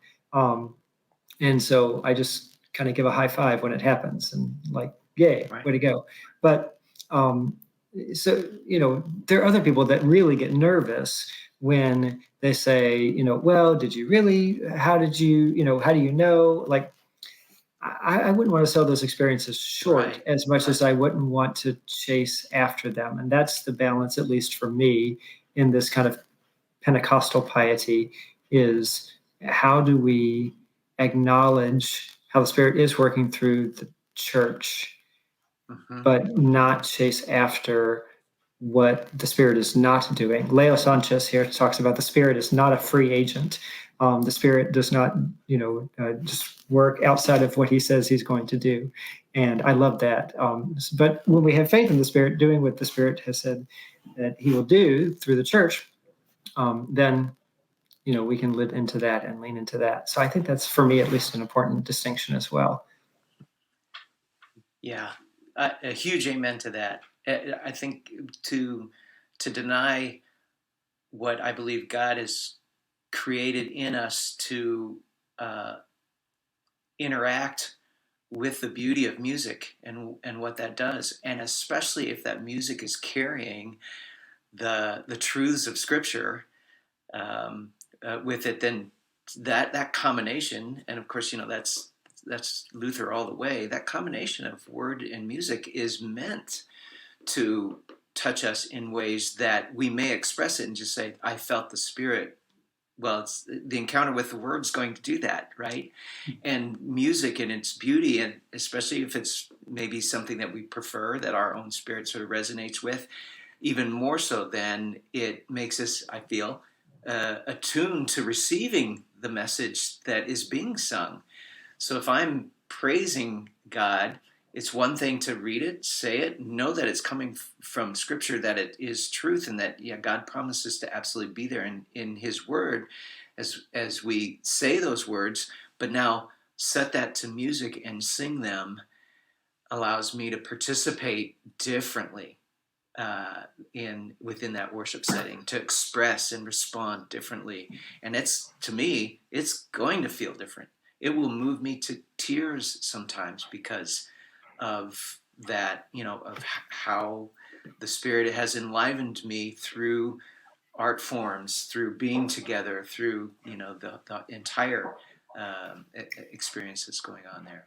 And so I just kind of give a high five when it happens and yay, right. Way to go. But so, there are other people that really get nervous when they say, well, did you really? How did you, how do you know? I wouldn't want to sell those experiences short as much as I wouldn't want to chase after them. And that's the balance, at least for me, in this kind of Pentecostal piety, is how do we acknowledge how the Spirit is working through the church, but not chase after what the Spirit is not doing. Leo Sanchez here talks about the Spirit is not a free agent. The Spirit does not, just work outside of what He says He's going to do. And I love that. But when we have faith in the Spirit, doing what the Spirit has said that He will do through the church, then, we can live into that and lean into that. So I think that's, for me, at least, an important distinction as well. Yeah, a huge amen to that. I think to deny what I believe God has created in us to interact with the beauty of music and what that does, and especially if that music is carrying the truths of Scripture with it, then that combination, and of course, that's Luther all the way. That combination of word and music is meant to touch us in ways that we may express it and just say, "I felt the Spirit." Well, it's the encounter with the word's going to do that, right? And music and its beauty, and especially if it's maybe something that we prefer, that our own spirit sort of resonates with, even more so than it makes us, I feel, attuned to receiving the message that is being sung. So if I'm praising God, it's one thing to read it, say it, know that it's coming from Scripture, that it is truth, and that God promises to absolutely be there in His Word as we say those words. But now set that to music and sing them allows me to participate differently within that worship setting, to express and respond differently. And to me, it's going to feel different. It will move me to tears sometimes because of that, of how the Spirit has enlivened me through art forms, through being together, through, the entire experience that's going on there.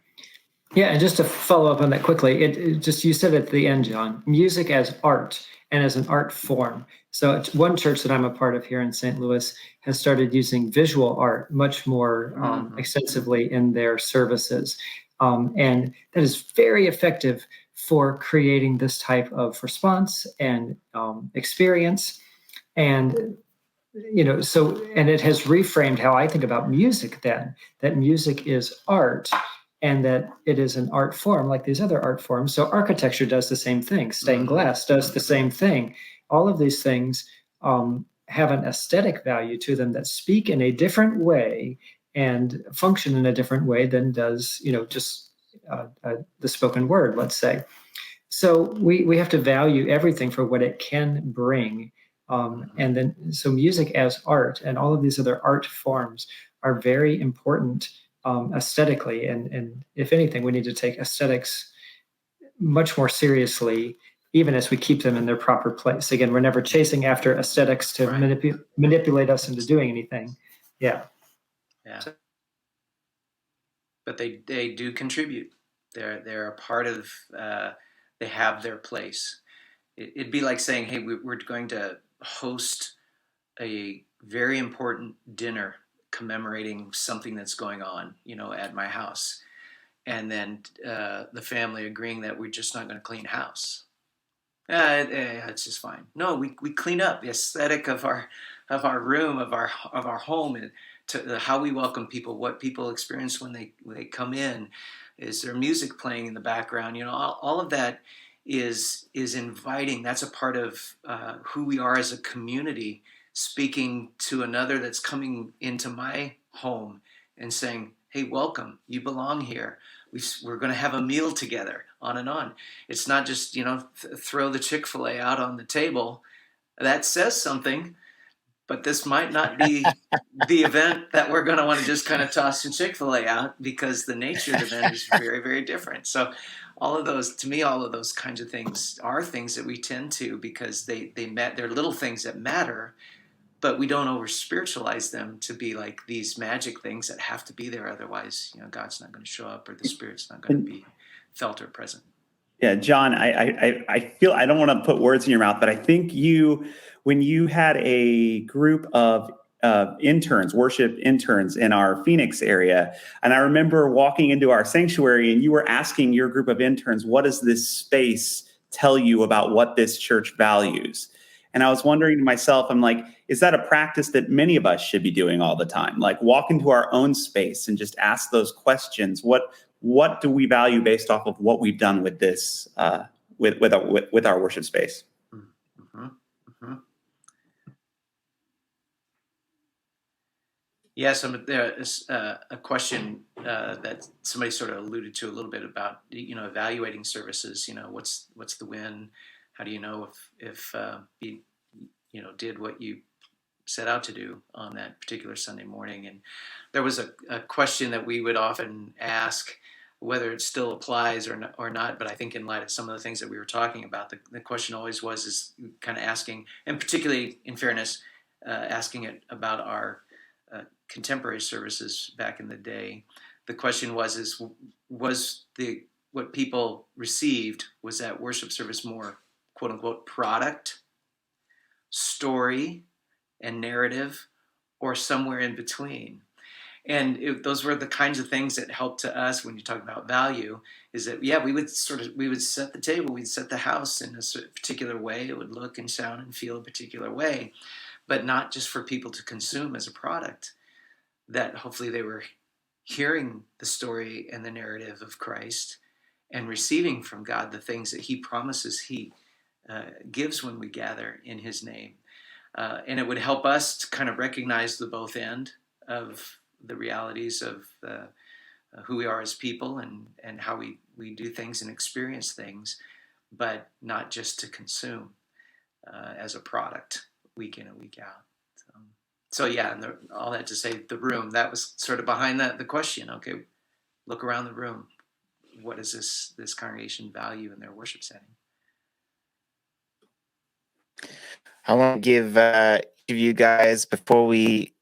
Yeah, and just to follow up on that quickly, you said at the end, John, music as art and as an art form. So one church that I'm a part of here in St. Louis has started using visual art much more extensively in their services. And that is very effective for creating this type of response and experience. And and it has reframed how I think about music then, that music is art and that it is an art form like these other art forms. So architecture does the same thing. Stained glass does the same thing. All of these things have an aesthetic value to them that speak in a different way and function in a different way than does, just the spoken word, let's say. So we have to value everything for what it can bring. And then, so music as art and all of these other art forms are very important aesthetically. And if anything, we need to take aesthetics much more seriously, even as we keep them in their proper place. Again, we're never chasing after aesthetics to manipulate us into doing anything. Yeah. But they do contribute. They're a part of. They have their place. It'd be like saying, "Hey, we're going to host a very important dinner commemorating something that's going on, at my house," and then the family agreeing that we're just not going to clean house. It's just fine. No, we clean up the aesthetic of our room, of our home, and to how we welcome people, what people experience when they come in. Is there music playing in the background? All of that is inviting. That's a part of who we are as a community, speaking to another that's coming into my home and saying, "Hey, welcome. You belong here. We're going to have a meal together." On and on. It's not just throw the Chick-fil-A out on the table. That says something, but this might not be the event that we're going to want to just kind of toss the Chick-fil-A out, because the nature of the event is very, very different. So all of those kinds of things are things that we tend to, because they're little things that matter, but we don't over spiritualize them to be like these magic things that have to be there. Otherwise, God's not going to show up, or the Spirit's not going to be felt or present. Yeah, John, I feel, I don't want to put words in your mouth, but I think when you had a group of interns, worship interns in our Phoenix area, and I remember walking into our sanctuary and you were asking your group of interns, "What does this space tell you about what this church values?" And I was wondering to myself, I'm like, is that a practice that many of us should be doing all the time? Like, walk into our own space and just ask those questions. What do we value based off of what we've done with this, with our worship space? Mm-hmm. Mm-hmm. Yeah, so there is a question that somebody sort of alluded to a little bit about, evaluating services. What's the win? How do you know if you did what you set out to do on that particular Sunday morning. And there was a question that we would often ask, whether it still applies or not, but I think in light of some of the things that we were talking about, the question always is kind of asking, and particularly in fairness, asking it about our contemporary services back in the day. The question was what people received, was that worship service more quote unquote product, story, and narrative, or somewhere in between? And those were the kinds of things that helped to us when you talk about value, is that, we would set the table, we'd set the house in a particular way. It would look and sound and feel a particular way, but not just for people to consume as a product, that hopefully they were hearing the story and the narrative of Christ and receiving from God the things that he promises he gives when we gather in his name. And it would help us to kind of recognize the both end of the realities of who we are as people and how we do things and experience things, but not just to consume as a product week in and week out. So and all that to say, the room, that was sort of behind the question. Okay, look around the room. What does this congregation value in their worship setting? I want to give you guys, before we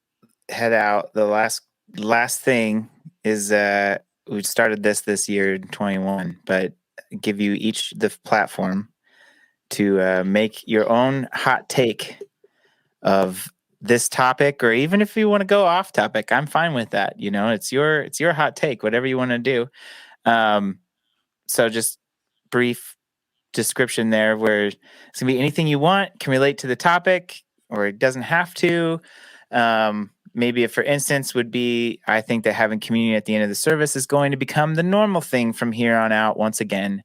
head out, the last thing is we started this year in 21, but give you each the platform to make your own hot take of this topic, or even if you want to go off topic, I'm fine with that. It's your hot take, whatever you want to do. So just brief description there, where it's gonna be anything you want, can relate to the topic, or it doesn't have to. Maybe if, for instance, would be, I think that having communion at the end of the service is going to become the normal thing from here on out once again.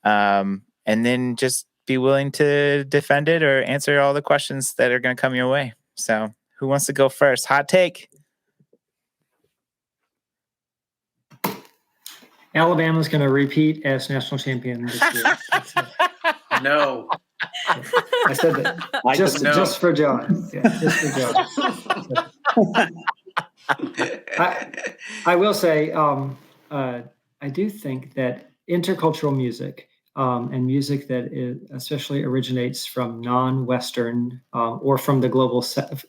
And then just be willing to defend it or answer all the questions that are going to come your way. So who wants to go first? Hot take. Alabama's going to repeat as national champion this year. No. I said that just for John. Yeah, just for John. I will say, I do think that intercultural music and music that especially originates from non-Western or from the global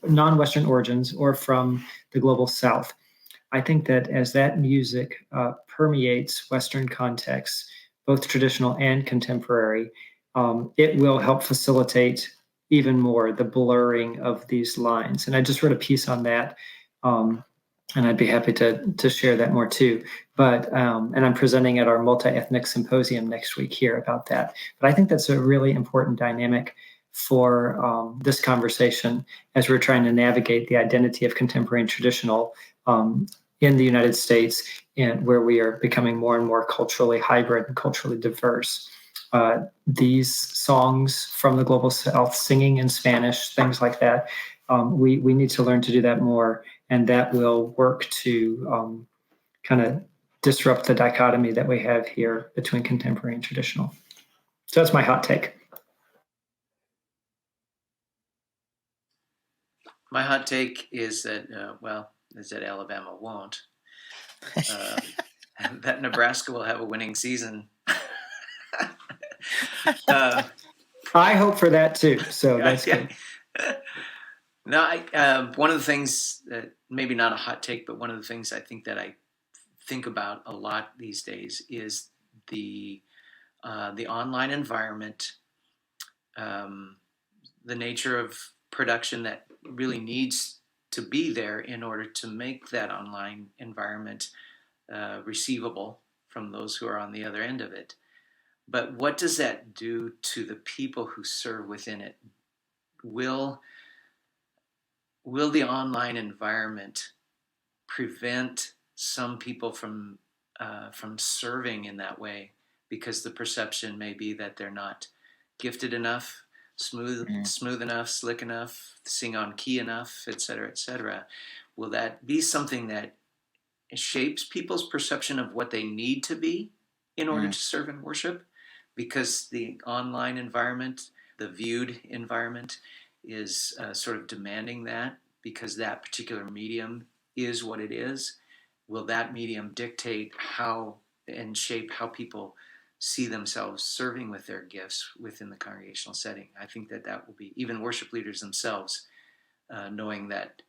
non-Western origins or from the global South, I think that as that music permeates Western contexts, both traditional and contemporary, it will help facilitate even more the blurring of these lines. And I just wrote a piece on that, and I'd be happy to share that more too. But and I'm presenting at our multi-ethnic symposium next week here about that. But I think that's a really important dynamic for this conversation as we're trying to navigate the identity of contemporary and traditional in the United States, and where we are becoming more and more culturally hybrid and culturally diverse. These songs from the global South, singing in Spanish, things like that, we need to learn to do that more, and that will work to kind of disrupt the dichotomy that we have here between contemporary and traditional. So that's my hot take. My hot take is that, Alabama won't. That Nebraska will have a winning season. I hope for that too. So that's good. No, one of the things that, maybe not a hot take, but one of the things I think that I think about a lot these days is the online environment, the nature of production that really needs to be there in order to make that online environment receivable from those who are on the other end of it. But what does that do to the people who serve within it? Will the online environment prevent some people from serving in that way, because the perception may be that they're not gifted enough, smooth enough, slick enough, sing on key enough, et cetera, will that be something that shapes people's perception of what they need to be in order to serve and worship? Because the online environment, the viewed environment, is sort of demanding that because that particular medium is what it is. Will that medium dictate how and shape how people see themselves serving with their gifts within the congregational setting? I think that will be even worship leaders themselves, knowing that,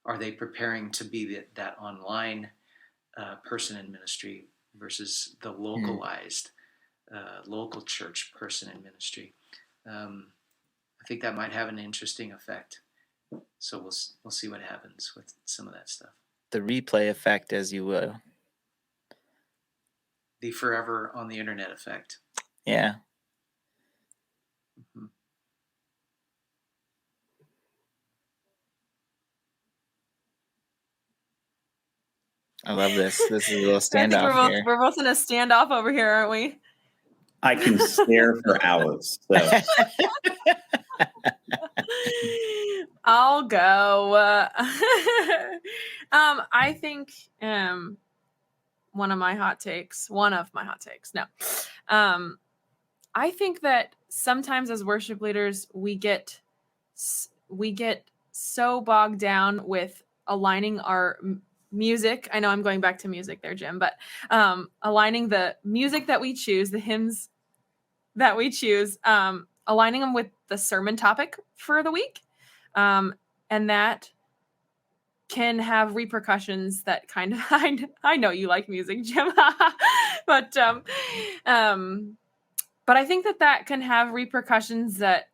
are they preparing to be that online person in ministry versus the localized local church person in ministry? I think that might have an interesting effect. So we'll see what happens with some of that stuff. The replay effect, as you will. The forever on the internet effect. Yeah. Mm-hmm. I love this. This is a little I think standoff here. we're both in a standoff over here, aren't we? I can stare for hours. So. I'll go. I think one of my hot takes. No. I think that sometimes as worship leaders, we get so bogged down with aligning our music. I know I'm going back to music there, Jim, but aligning the music that we choose, the hymns that we choose, aligning them with the sermon topic for the week. And that can have repercussions that kind of, I know you like music, Jim, but I think that can have repercussions that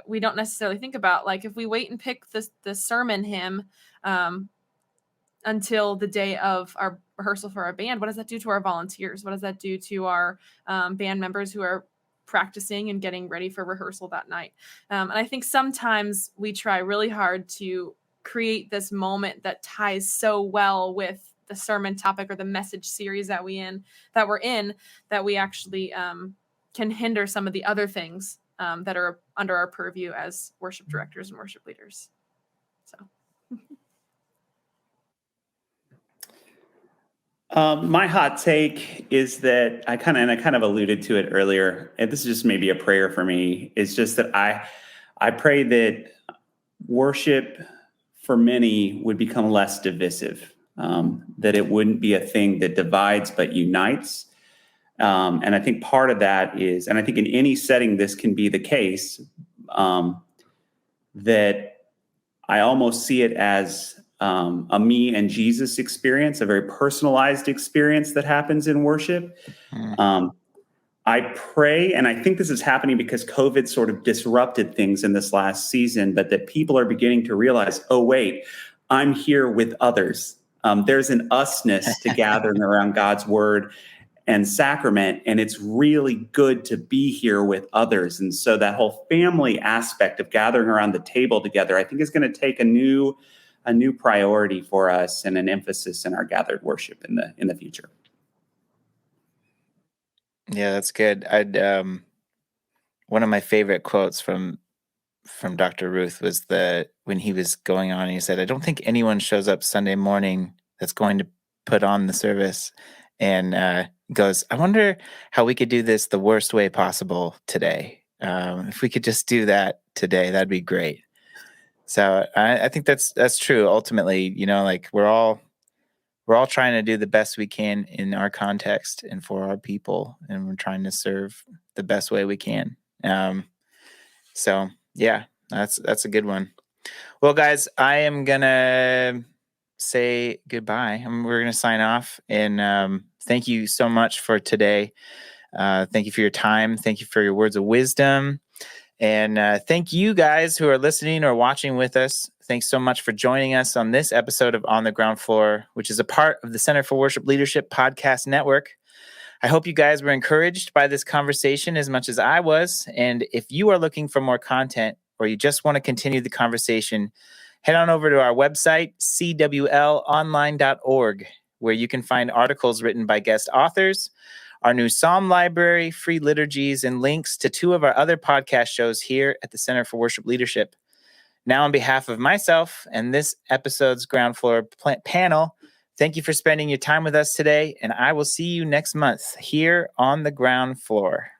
we don't necessarily think about. Like if we wait and pick the sermon hymn until the day of our rehearsal for our band, what does that do to our volunteers? What does that do to our band members who are practicing and getting ready for rehearsal that night? And I think sometimes we try really hard to create this moment that ties so well with the sermon topic or the message series that we're in, that we actually can hinder some of the other things that are under our purview as worship directors and worship leaders. So. My hot take is that I kind of alluded to it earlier, and this is just maybe a prayer for me. It's just that I pray that worship for many would become less divisive, that it wouldn't be a thing that divides but unites. And I think part of that is, and I think in any setting this can be the case, that I almost see it as a me and Jesus experience, a very personalized experience that happens in worship. I pray, and I think this is happening because COVID sort of disrupted things in this last season, but that people are beginning to realize, oh, wait, I'm here with others. There's an usness to gathering around God's word and sacrament, and it's really good to be here with others. And so that whole family aspect of gathering around the table together, I think is going to take a new priority for us and an emphasis in our gathered worship in the future. Yeah, that's good. One of my favorite quotes from Dr. Ruth was when he was going on, he said, "I don't think anyone shows up Sunday morning that's going to put on the service and goes, I wonder how we could do this the worst way possible today. If we could just do that today, that'd be great." So I think that's true. Ultimately, like we're all trying to do the best we can in our context and for our people, and we're trying to serve the best way we can. So yeah, that's a good one. Well, guys, I am gonna say goodbye. We're gonna sign off, and thank you so much for today. Thank you for your time. Thank you for your words of wisdom. And thank you guys who are listening or watching with us. Thanks so much for joining us on this episode of On the Ground Floor, which is a part of the Center for Worship Leadership podcast network. I hope you guys were encouraged by this conversation as much as I was. And if you are looking for more content or you just want to continue the conversation, head on over to our website, cwlonline.org, where you can find articles written by guest authors, our new Psalm library, free liturgies, and links to 2 of our other podcast shows here at the Center for Worship Leadership. Now, on behalf of myself and this episode's Ground Floor panel, thank you for spending your time with us today, and I will see you next month here on the Ground Floor.